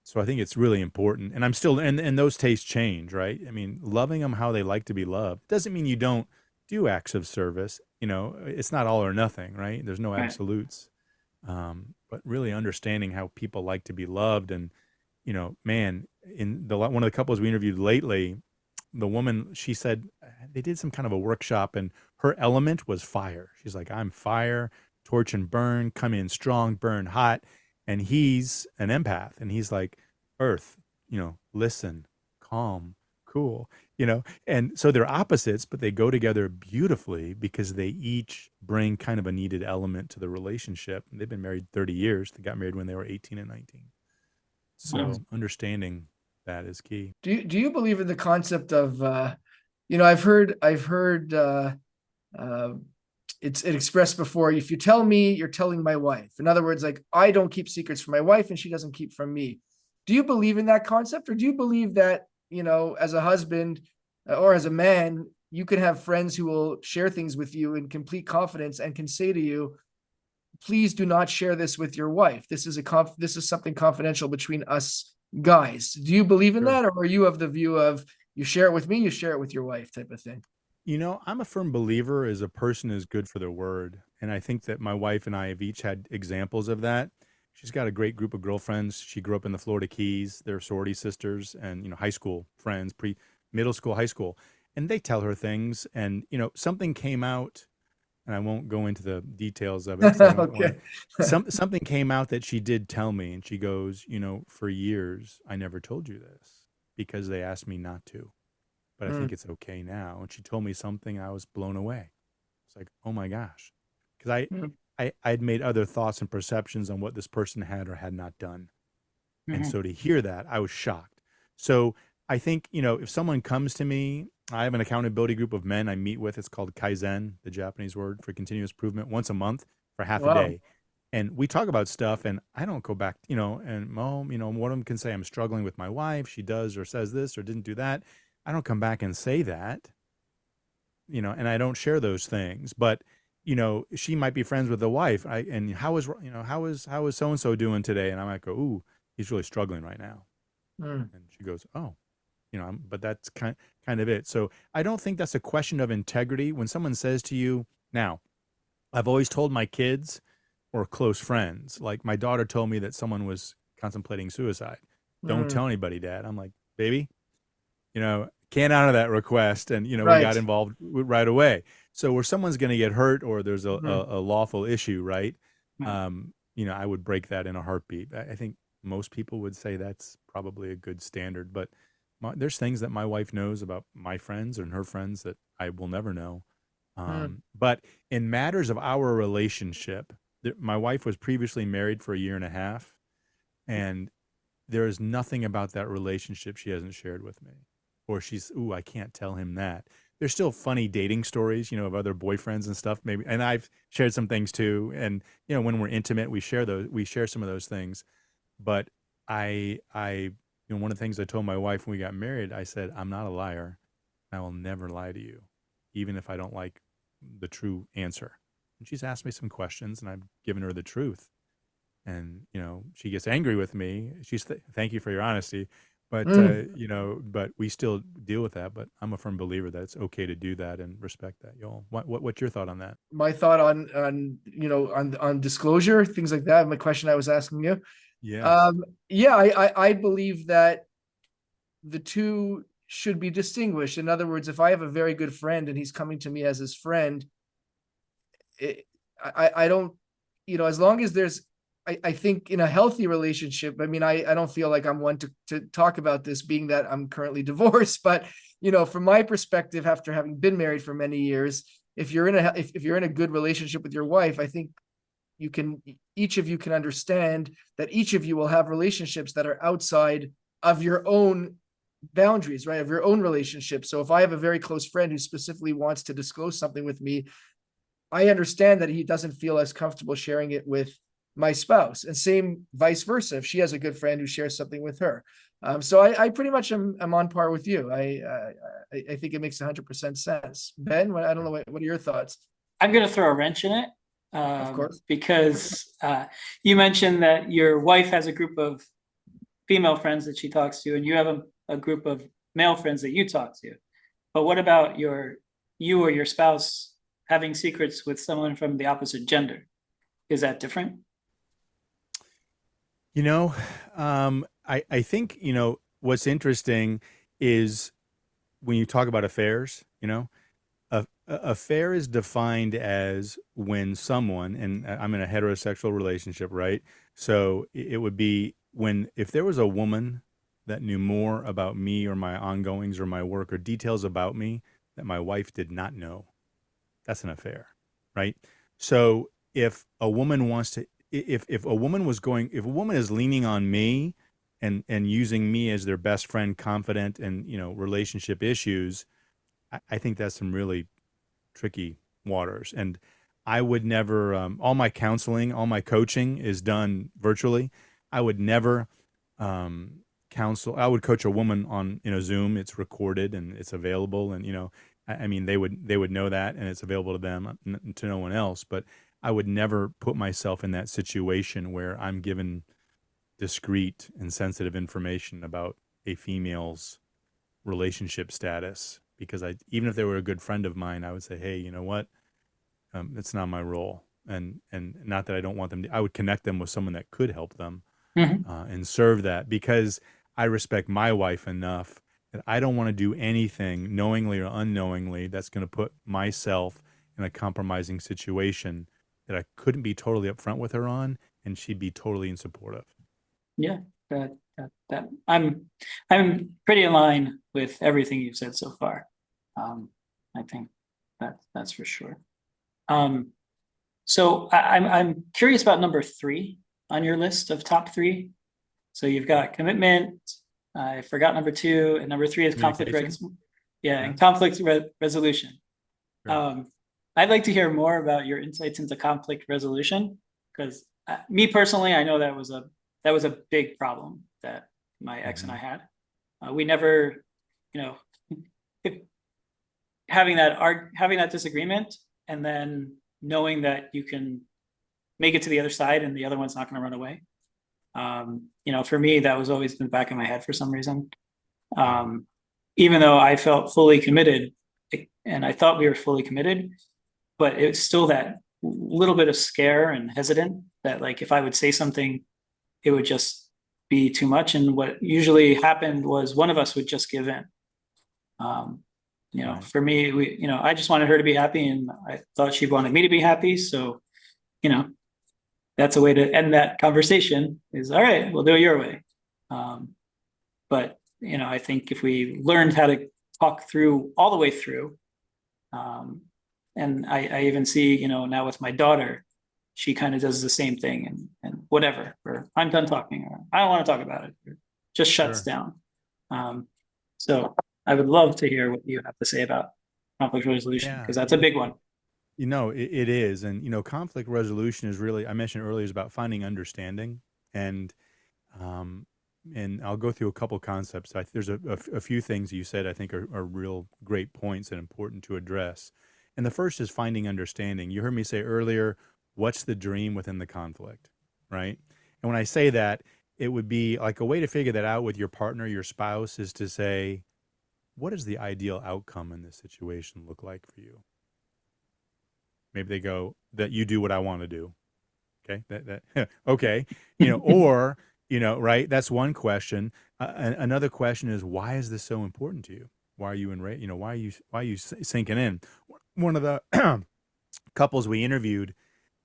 so I think it's really important. And I'm still, and those tastes change, right? I mean, loving them how they like to be loved doesn't mean you don't do acts of service. It's not all or nothing, right? There's no Right. absolutes. But really understanding how people like to be loved. And, man, one of the couples we interviewed lately, the woman, she said they did some kind of a workshop and her element was fire. She's like, I'm fire, torch and burn, come in strong, burn hot. And he's an empath and he's like, earth, listen, calm, cool, and so they're opposites, but they go together beautifully because they each bring kind of a needed element to the relationship. They've been married 30 years. They got married when they were 18 and 19. So Wow. understanding that is key. Do you believe in the concept of, I've heard it's expressed before, if you tell me, you're telling my wife. In other words, like, I don't keep secrets from my wife and she doesn't keep from me. Do you believe in that concept, or do you believe that, as a husband or as a man, you can have friends who will share things with you in complete confidence and can say to you, please do not share this with your wife. This is something confidential between us guys. Do you believe in Sure. that, or are you of the view of you share it with me, you share it with your wife type of thing? I'm a firm believer as a person is good for their word. And I think that my wife and I have each had examples of that. She's got a great group of girlfriends. She grew up in the Florida Keys. They're sorority sisters and, high school friends, middle school, high school. And they tell her things. And, something came out, and I won't go into the details of it. 'Cause I don't Okay. something came out that she did tell me. And she goes, for years, I never told you this because they asked me not to. But I think it's okay now. And she told me something, I was blown away. It's like, oh my gosh. Because I'd made other thoughts and perceptions on what this person had or had not done. And so to hear that, I was shocked. So I think, if someone comes to me, I have an accountability group of men I meet with. It's called Kaizen, the Japanese word for continuous improvement, once a month for half Wow. a day. And we talk about stuff and I don't go back, and one of them can say, I'm struggling with my wife. She does or says this or didn't do that. I don't come back and say that, and I don't share those things, but she might be friends with the wife. And how is so-and-so doing today? And I might go, ooh, he's really struggling right now. And she goes, oh, but that's kind of it. So I don't think that's a question of integrity. When someone says to you, now, I've always told my kids or close friends, like my daughter told me that someone was contemplating suicide. Don't tell anybody, Dad. I'm like, baby, can't honor that request. And, we Right. got involved right away. So where someone's going to get hurt or there's a lawful issue, right? I would break that in a heartbeat. I think most people would say that's probably a good standard, but there's things that my wife knows about my friends and her friends that I will never know. But in matters of our relationship, my wife was previously married for 1.5 years, and there is nothing about that relationship she hasn't shared with me. Or she's, ooh, I can't tell him that. There's still funny dating stories, of other boyfriends and stuff, maybe. And I've shared some things too. And, when we're intimate, we share some of those things. But one of the things I told my wife when we got married, I said, I'm not a liar. I will never lie to you, even if I don't like the true answer. And she's asked me some questions and I've given her the truth. And, she gets angry with me. She's thank you for your honesty. But, but we still deal with that. But I'm a firm believer that it's okay to do that and respect that. Yoel, what's your thought on that? My thought on disclosure, things like that. My question I was asking you. Yeah. I believe that the two should be distinguished. In other words, if I have a very good friend and he's coming to me as his friend, I don't, as long as there's, I think in a healthy relationship, I mean, I don't feel like I'm one to talk about this, being that I'm currently divorced, but from my perspective, after having been married for many years, if you're in a good relationship with your wife, I think each of you can understand that each of you will have relationships that are outside of your own boundaries, right? Of your own relationship. So if I have a very close friend who specifically wants to disclose something with me, I understand that he doesn't feel as comfortable sharing it with my spouse, and same vice versa. If she has a good friend who shares something with her. So I pretty much am on par with you. I think it makes 100% sense. Ben, I don't know, what are your thoughts? I'm going to throw a wrench in it. Of course. Because you mentioned that your wife has a group of female friends that she talks to, and you have a group of male friends that you talk to. But what about you or your spouse having secrets with someone from the opposite gender? Is that different? I think, what's interesting is when you talk about affairs, a affair is defined as when someone, and I'm in a heterosexual relationship, right? So it would be if there was a woman that knew more about me or my ongoings or my work or details about me that my wife did not know, that's an affair, right? So if a woman wants to, if a woman is leaning on me and using me as their best friend, confidant, and relationship issues, I think that's some really tricky waters. And I would never, all my counseling, all my coaching is done virtually. I would never I would coach a woman on Zoom. It's recorded and it's available, and I mean they would know that, and it's available to them, to no one else. But I would never put myself in that situation where I'm given discreet and sensitive information about a female's relationship status, because even if they were a good friend of mine, I would say, hey, you know what, it's not my role, and not that I don't want them to. I would connect them with someone that could help them and serve that, because I respect my wife enough that I don't want to do anything knowingly or unknowingly that's going to put myself in a compromising situation that I couldn't be totally upfront with her on, and she'd be totally in support of. Yeah, that I'm pretty in line with everything you've said so far. I think that's for sure. So I'm curious about number 3 on your list of top 3. So you've got commitment. I forgot number 2, and number 3 is conflict and conflict resolution. Sure. I'd like to hear more about your insights into conflict resolution, because me personally, I know that was a big problem that my ex and I had. We never, having that disagreement, and then knowing that you can make it to the other side and the other one's not going to run away. For me, that was always in the back of my head for some reason. Even though I felt fully committed, and I thought we were fully committed, but it's still that little bit of scare and hesitant that, like, if I would say something, it would just be too much. And what usually happened was one of us would just give in. For me, I just wanted her to be happy, and I thought she wanted me to be happy. So, that's a way to end that conversation, is, all right, we'll do it your way. But, I think if we learned how to talk through all the way through, and I even see, now with my daughter, she kind of does the same thing, and whatever, or I'm done talking, or I don't want to talk about it, or just shuts down. So I would love to hear what you have to say about conflict resolution, because that's a big one. It is. And, conflict resolution is really, I mentioned earlier, is about finding understanding. And I'll go through a couple concepts. There's a few things you said I think are real great points and important to address. And the first is finding understanding. You heard me say earlier, what's the dream within the conflict, right? And when I say that, it would be like a way to figure that out with your partner, your spouse, is to say, what does the ideal outcome in this situation look like for you? Maybe they go, that you do what I want to do. Okay. Okay. Or, right. That's one question. Another question is, why is this so important to you? Why are you why are you sinking in? One of the couples we interviewed,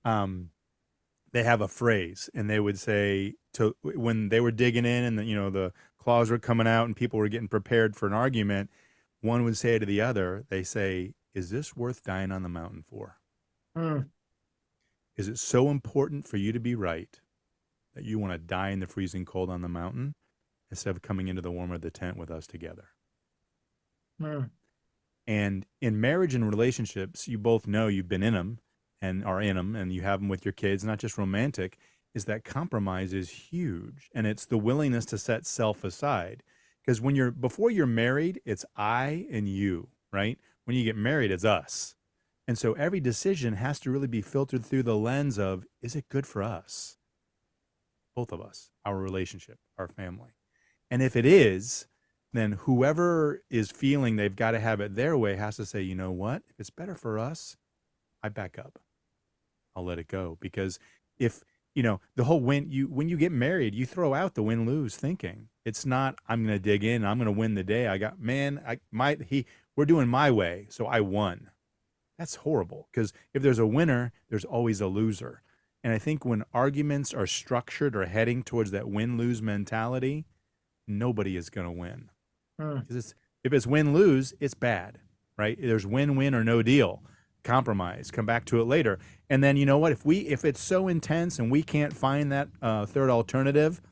they have a phrase, and they would say, when they were digging in and the claws were coming out and people were getting prepared for an argument, one would say to the other, they say, is this worth dying on the mountain for? Is it so important for you to be right that you want to die in the freezing cold on the mountain instead of coming into the warmth of the tent with us together? And in marriage and relationships, you both know, you've been in them and are in them, and you have them with your kids, not just romantic, is that compromise is huge, and it's the willingness to set self aside. Because before you're married, it's I and you, right? When you get married, it's us. And so every decision has to really be filtered through the lens of, is it good for us? Both of us, our relationship, our family. And if it is, then whoever is feeling they've got to have it their way has to say, you know what? If it's better for us, I back up. I'll let it go. Because if, the whole when you get married, you throw out the win-lose thinking. It's not, I'm going to dig in, I'm going to win the day. We're doing my way, so I won. That's horrible, because if there's a winner, there's always a loser. And I think when arguments are structured or heading towards that win-lose mentality, nobody is going to win. Because if it's win-lose, it's bad, right? There's win-win or no deal. Compromise, come back to it later. And then, you know what, if it's so intense and we can't find that third alternative,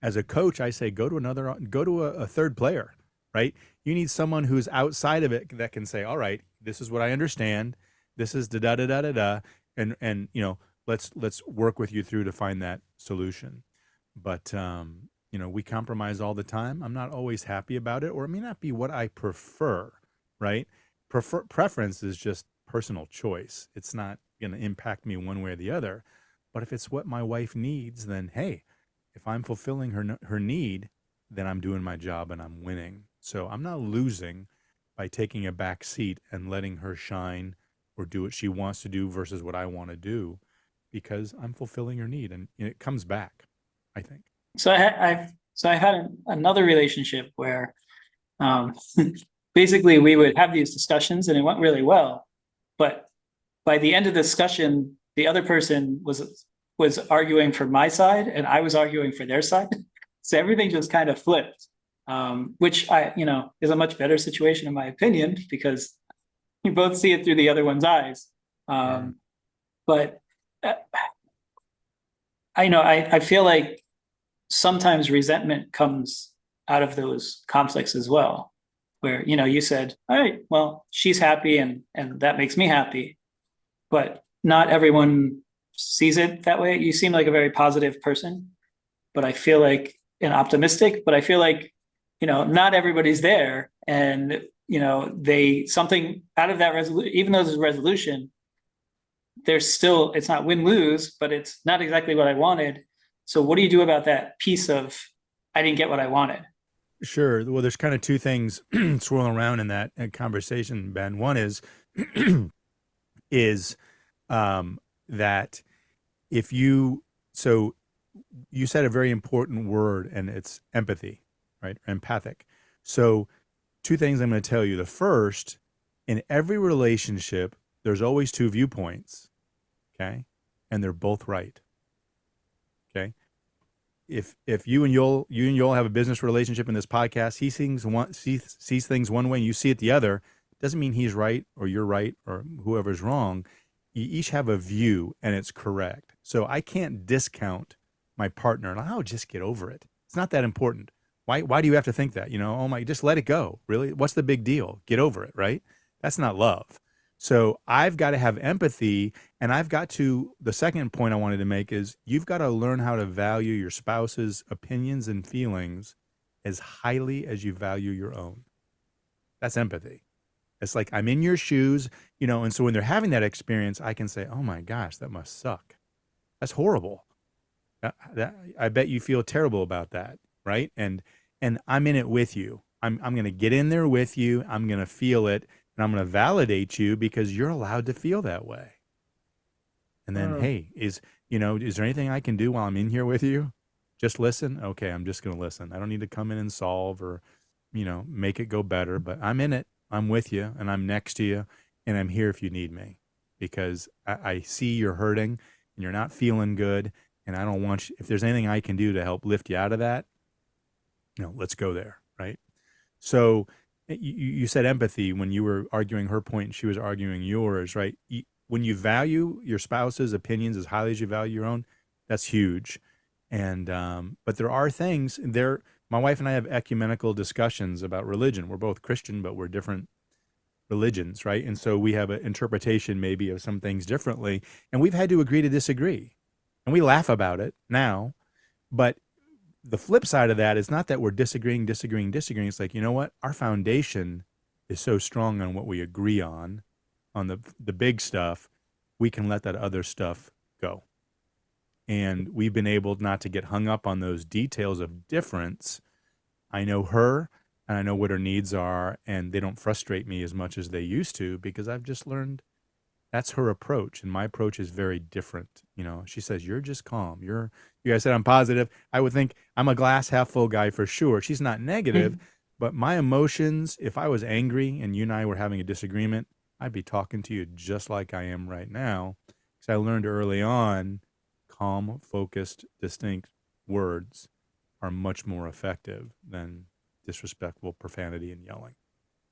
as a coach, I say go to a third player, right? You need someone who's outside of it that can say, all right, this is what I understand, this is da da da da da da, and let's work with you through to find that solution. But we compromise all the time. I'm not always happy about it, or it may not be what I prefer, right? Preference is just personal choice. It's not going to impact me one way or the other. But if it's what my wife needs, then hey, if I'm fulfilling her need, then I'm doing my job and I'm winning. So I'm not losing by taking a back seat and letting her shine or do what she wants to do versus what I want to do, because I'm fulfilling her need, and it comes back, I think. So I had another relationship where basically we would have these discussions and it went really well, but by the end of the discussion, the other person was arguing for my side and I was arguing for their side. So everything just kind of flipped, which is a much better situation in my opinion, because you both see it through the other one's eyes. But I feel like sometimes resentment comes out of those conflicts as well, where, you said, all right, well, she's happy and that makes me happy, but not everyone sees it that way. You seem like a very positive person, but I feel like, and optimistic, but I feel like, not everybody's there. And, something out of that resolution, even though there's a resolution, there's still, it's not win-lose, but it's not exactly what I wanted. So what do you do about that piece of, I didn't get what I wanted? Sure. Well, there's kind of two things swirling around in that conversation, Ben. One is, that you said a very important word, and it's empathy, right? Empathic. So two things I'm going to tell you. The first, in every relationship, there's always two viewpoints, okay? And they're both right, okay? If you and Yoel have a business relationship in this podcast, he sees things one way and you see it the other, doesn't mean he's right or you're right or whoever's wrong. You each have a view and it's correct. So I can't discount my partner. I'll just get over it. It's not that important. Why do you have to think that? Oh my, just let it go. Really? What's the big deal? Get over it, right? That's not love. So I've got to have empathy, and the second point I wanted to make is you've got to learn how to value your spouse's opinions and feelings as highly as you value your own. That's empathy. It's like, I'm in your shoes, and so when they're having that experience, I can say, oh my gosh, that must suck. That's horrible. I bet you feel terrible about that, right? And I'm in it with you. I'm going to get in there with you. I'm going to feel it, and I'm going to validate you because you're allowed to feel that way. And then, hey, is there anything I can do while I'm in here with you? Just listen? Okay, I'm just going to listen. I don't need to come in and solve or, make it go better, but I'm in it. I'm with you, and I'm next to you, and I'm here if you need me, because I see you're hurting and you're not feeling good, and I don't want you, if there's anything I can do to help lift you out of that, let's go there, right? So you said empathy when you were arguing her point and she was arguing yours, right? When you value your spouse's opinions as highly as you value your own, that's huge. And but there are things there. My wife and I have ecumenical discussions about religion. We're both Christian, but we're different religions, right? And so we have an interpretation maybe of some things differently, and we've had to agree to disagree. And we laugh about it now, but the flip side of that is not that we're disagreeing. It's like, you know what? Our foundation is so strong on what we agree on the big stuff, we can let that other stuff go. And we've been able not to get hung up on those details of difference. I know her and I know what her needs are, and they don't frustrate me as much as they used to because I've just learned that's her approach, and my approach is very different. You know, she says, you're just calm. You guys said I'm positive. I would think I'm a glass half full guy for sure. She's not negative, but my emotions, if I was angry and you and I were having a disagreement, I'd be talking to you just like I am right now. Because I learned early on, calm, focused, distinct words are much more effective than disrespectful profanity and yelling.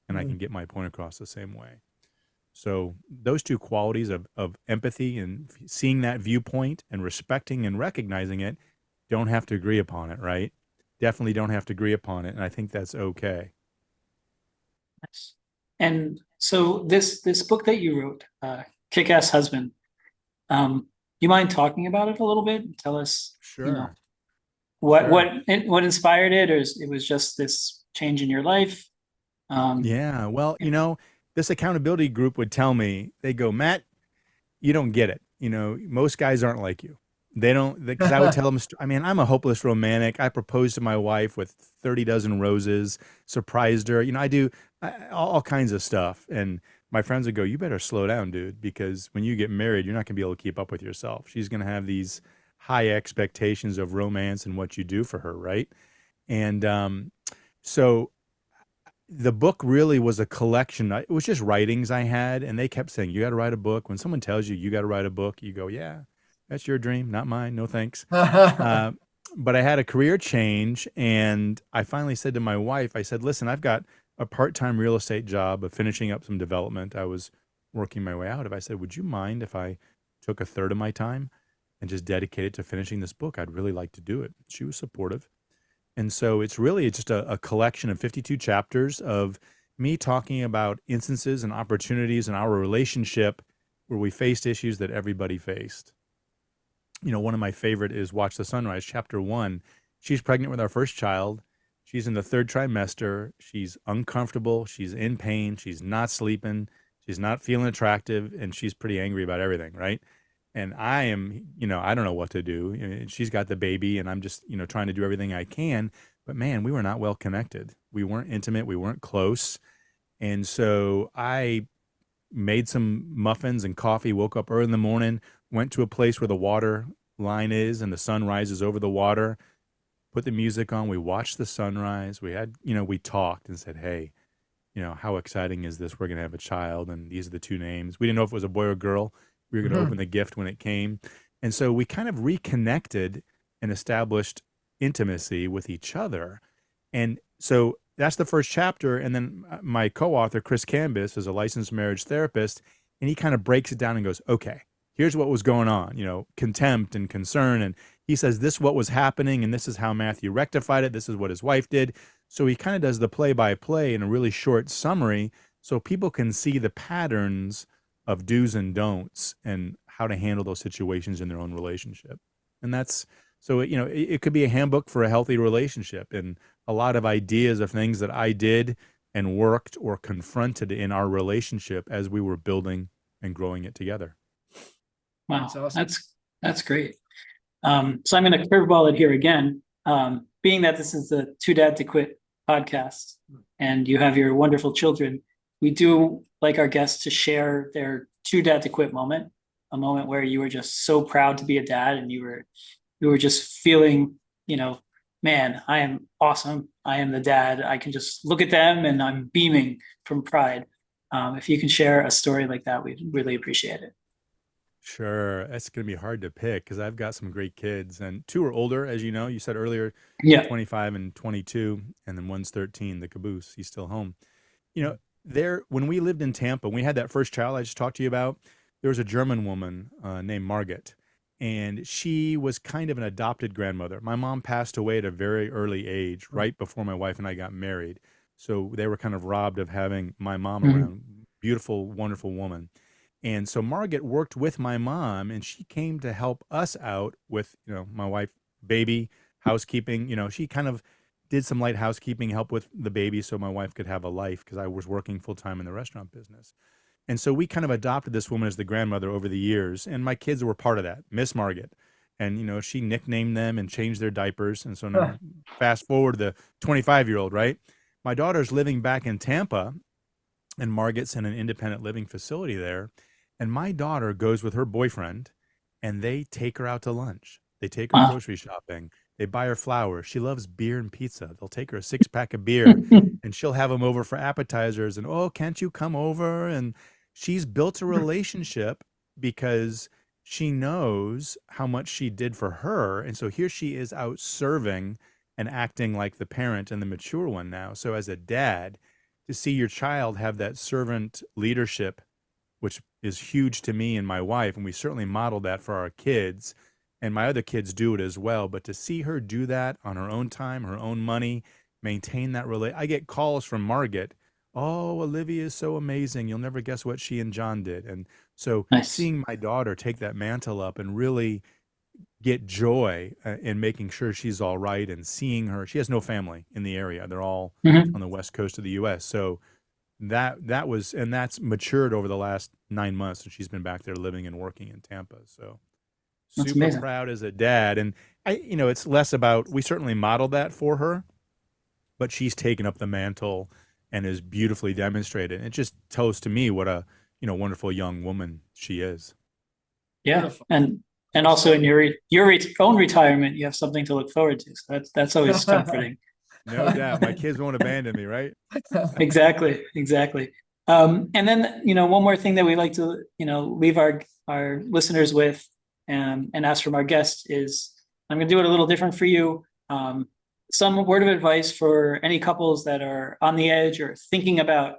And I can get my point across the same way. So those two qualities of empathy and seeing that viewpoint and respecting and recognizing it, don't have to agree upon it, right? Definitely don't have to agree upon it. And I think that's okay. Nice. And so this book that you wrote, Kickass Husband, you mind talking about it a little bit? Tell us, Sure. what inspired it, or it was just this change in your life? Yeah. Well, this accountability group would tell me, they go, Matt, you don't get it. Most guys aren't like you. They don't, because I would tell them, I mean, I'm a hopeless romantic. I proposed to my wife with 30 dozen roses, surprised her. I do all kinds of stuff. And my friends would go, you better slow down, dude, because when you get married, you're not going to be able to keep up with yourself. She's going to have these high expectations of romance and what you do for her, right? And so the book really was a collection. It was just writings I had, and they kept saying, you got to write a book. When someone tells you you got to write a book, you go, yeah, that's your dream, not mine. No thanks. But I had a career change, and I finally said to my wife, I said, listen, I've got a part-time real estate job of finishing up some development. I was working my way out of. I said, would you mind if I took a third of my time and just dedicated to finishing this book? I'd really like to do it. She was supportive. And so it's really just a collection of 52 chapters of me talking about instances and opportunities in our relationship where we faced issues that everybody faced. One of my favorite is Watch the Sunrise, chapter 1. She's pregnant with our first child. She's in the third trimester. She's uncomfortable. She's in pain. She's not sleeping. She's not feeling attractive. And she's pretty angry about everything, right? And I am, I don't know what to do. She's got the baby and I'm just, trying to do everything I can. But man, we were not well connected. We weren't intimate. We weren't close. And so I made some muffins and coffee, woke up early in the morning, went to a place where the water line is and the sun rises over the water, put the music on. We watched the sunrise. We had, we talked and said, hey, how exciting is this? We're going to have a child. And these are the two names. We didn't know if it was a boy or girl. We were going to open the gift when it came. And so we kind of reconnected and established intimacy with each other. And so that's the first chapter. And then my co-author, Chris Cambis, is a licensed marriage therapist. And he kind of breaks it down and goes, okay, here's what was going on, contempt and concern. And he says, this is what was happening. And this is how Matthew rectified it. This is what his wife did. So he kind of does the play-by-play in a really short summary so people can see the patterns of do's and don'ts and how to handle those situations in their own relationship. And that's, so, it could be a handbook for a healthy relationship and a lot of ideas of things that I did and worked or confronted in our relationship as we were building and growing it together. Wow. That's awesome. That's great. So I'm going to curveball it here again. Being that this is the Too Dad to Quit podcast and you have your wonderful children, we do like our guests to share their Too Dad to Quit moment, a moment where you were just so proud to be a dad and you were just feeling, man, I am awesome. I am the dad. I can just look at them and I'm beaming from pride. If you can share a story like that, we'd really appreciate it. Sure. That's going to be hard to pick because I've got some great kids and two are older, as you know, you said earlier, Yeah. 25 and 22, and then one's 13, the caboose, he's still home. When we lived in Tampa, when we had that first child I just talked to you about, there was a German woman named Margit, and she was kind of an adopted grandmother. My mom passed away at a very early age, right before my wife and I got married. So they were kind of robbed of having my mom around. Beautiful, wonderful woman. And so Margaret worked with my mom, and she came to help us out with, my wife, baby, housekeeping. She kind of did some light housekeeping, help with the baby so my wife could have a life because I was working full time in the restaurant business. And so we kind of adopted this woman as the grandmother over the years, and my kids were part of that, Miss Margaret. And she nicknamed them and changed their diapers. And so now, fast forward the 25-year-old, right? My daughter's living back in Tampa, and Margaret's in an independent living facility there. And my daughter goes with her boyfriend, and they take her out to lunch. They take her Wow. grocery shopping. They buy her flowers. She loves beer and pizza. They'll take her a 6-pack of beer, and she'll have them over for appetizers. And, oh, can't you come over? And she's built a relationship because she knows how much she did for her. And so here she is out serving and acting like the parent and the mature one now. So as a dad, to see your child have that servant leadership, which is huge to me and my wife, and we certainly model that for our kids, and my other kids do it as well. But to see her do that on her own time, her own money, maintain that I get calls from Margaret, oh, Olivia is so amazing. You'll never guess what she and John did. And so Nice. seeing my daughter take that mantle up and really get joy in making sure she's all right, and seeing her, she has no family in the area. They're all Mhm. on the west coast of the US. So that's matured over the last 9 months, and she's been back there living and working in Tampa. So That's super amazing. proud as a dad. And it's less about, we certainly modeled that for her, but she's taken up the mantle and is beautifully demonstrated. It just tells to me what a, wonderful young woman she is. Yeah, Beautiful. and also in your own retirement, you have something to look forward to. So that's always comforting. No doubt. My kids won't abandon me, right? Exactly. And then, one more thing that we like to, leave our listeners with, and ask from our guests is, I'm going to do it a little different for you. Some word of advice for any couples that are on the edge or thinking about,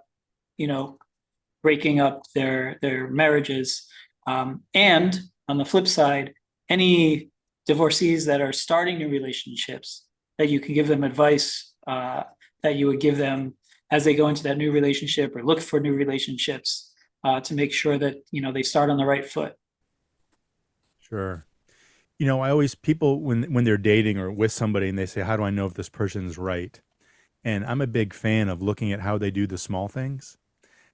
breaking up their marriages. And on the flip side, any divorcees that are starting new relationships, that you can give them advice that you would give them as they go into that new relationship or look for new relationships to make sure that, they start on the right foot. Sure. I always, people, when they're dating or with somebody and they say, how do I know if this person's right? And I'm a big fan of looking at how they do the small things.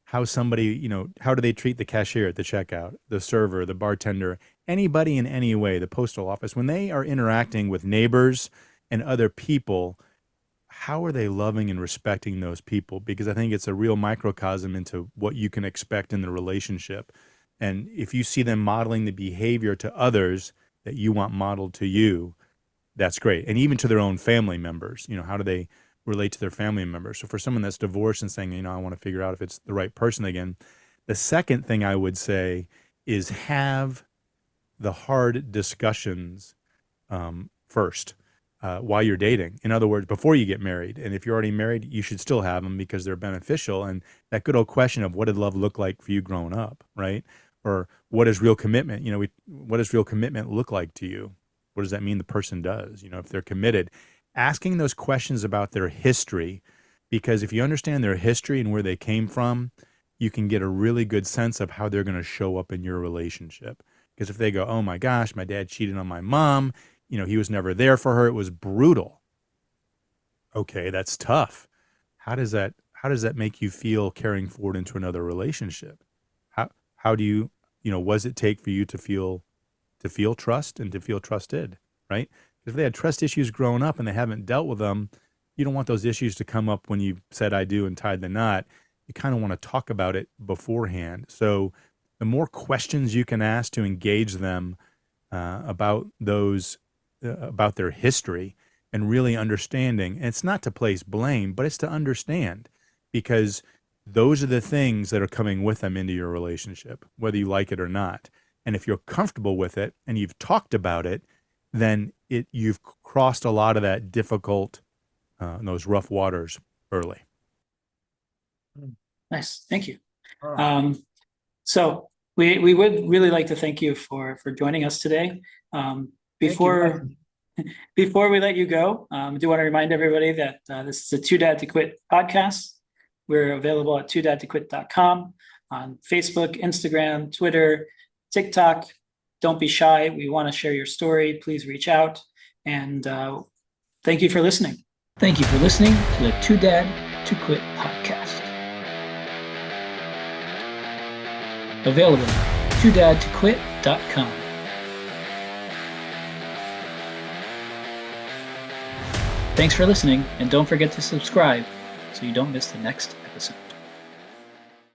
How somebody, how do they treat the cashier at the checkout, the server, the bartender, anybody in any way, the postal office, when they are interacting with neighbors and other people, how are they loving and respecting those people? Because I think it's a real microcosm into what you can expect in the relationship. And if you see them modeling the behavior to others that you want modeled to you, that's great. And even to their own family members, how do they relate to their family members? So for someone that's divorced and saying, I want to figure out if it's the right person again, the second thing I would say is have the hard discussions first while you're dating. In other words, before you get married. And if you're already married, you should still have them because they're beneficial. And that good old question of what did love look like for you growing up, right? Or what is real commitment? What does real commitment look like to you? What does that mean the person does? If they're committed, asking those questions about their history, because if you understand their history and where they came from, you can get a really good sense of how they're going to show up in your relationship. Because if they go, oh my gosh, my dad cheated on my mom, he was never there for her, it was brutal. Okay, that's tough. How does that make you feel carrying forward into another relationship? How do you, what does it take for you to feel trust and to feel trusted, right? If they had trust issues growing up and they haven't dealt with them, you don't want those issues to come up when you said I do and tied the knot. You kind of want to talk about it beforehand. So the more questions you can ask to engage them about their history and really understanding, and it's not to place blame, but it's to understand, because those are the things that are coming with them into your relationship, whether you like it or not. And if you're comfortable with it and you've talked about it, then you've crossed a lot of that difficult, those rough waters early. Nice. Thank you. So we would really like to thank you for joining us today. Before we let you go, I do want to remind everybody that this is a Too Dad to Quit podcast. We're available at toodadtoquit.com. on Facebook, Instagram, Twitter, TikTok. Don't be shy. We want to share your story. Please reach out. And thank you for listening. Thank you for listening to the Too Dad to Quit podcast. Available at toodadtoquit.com. Thanks for listening, and don't forget to subscribe so you don't miss the next episode.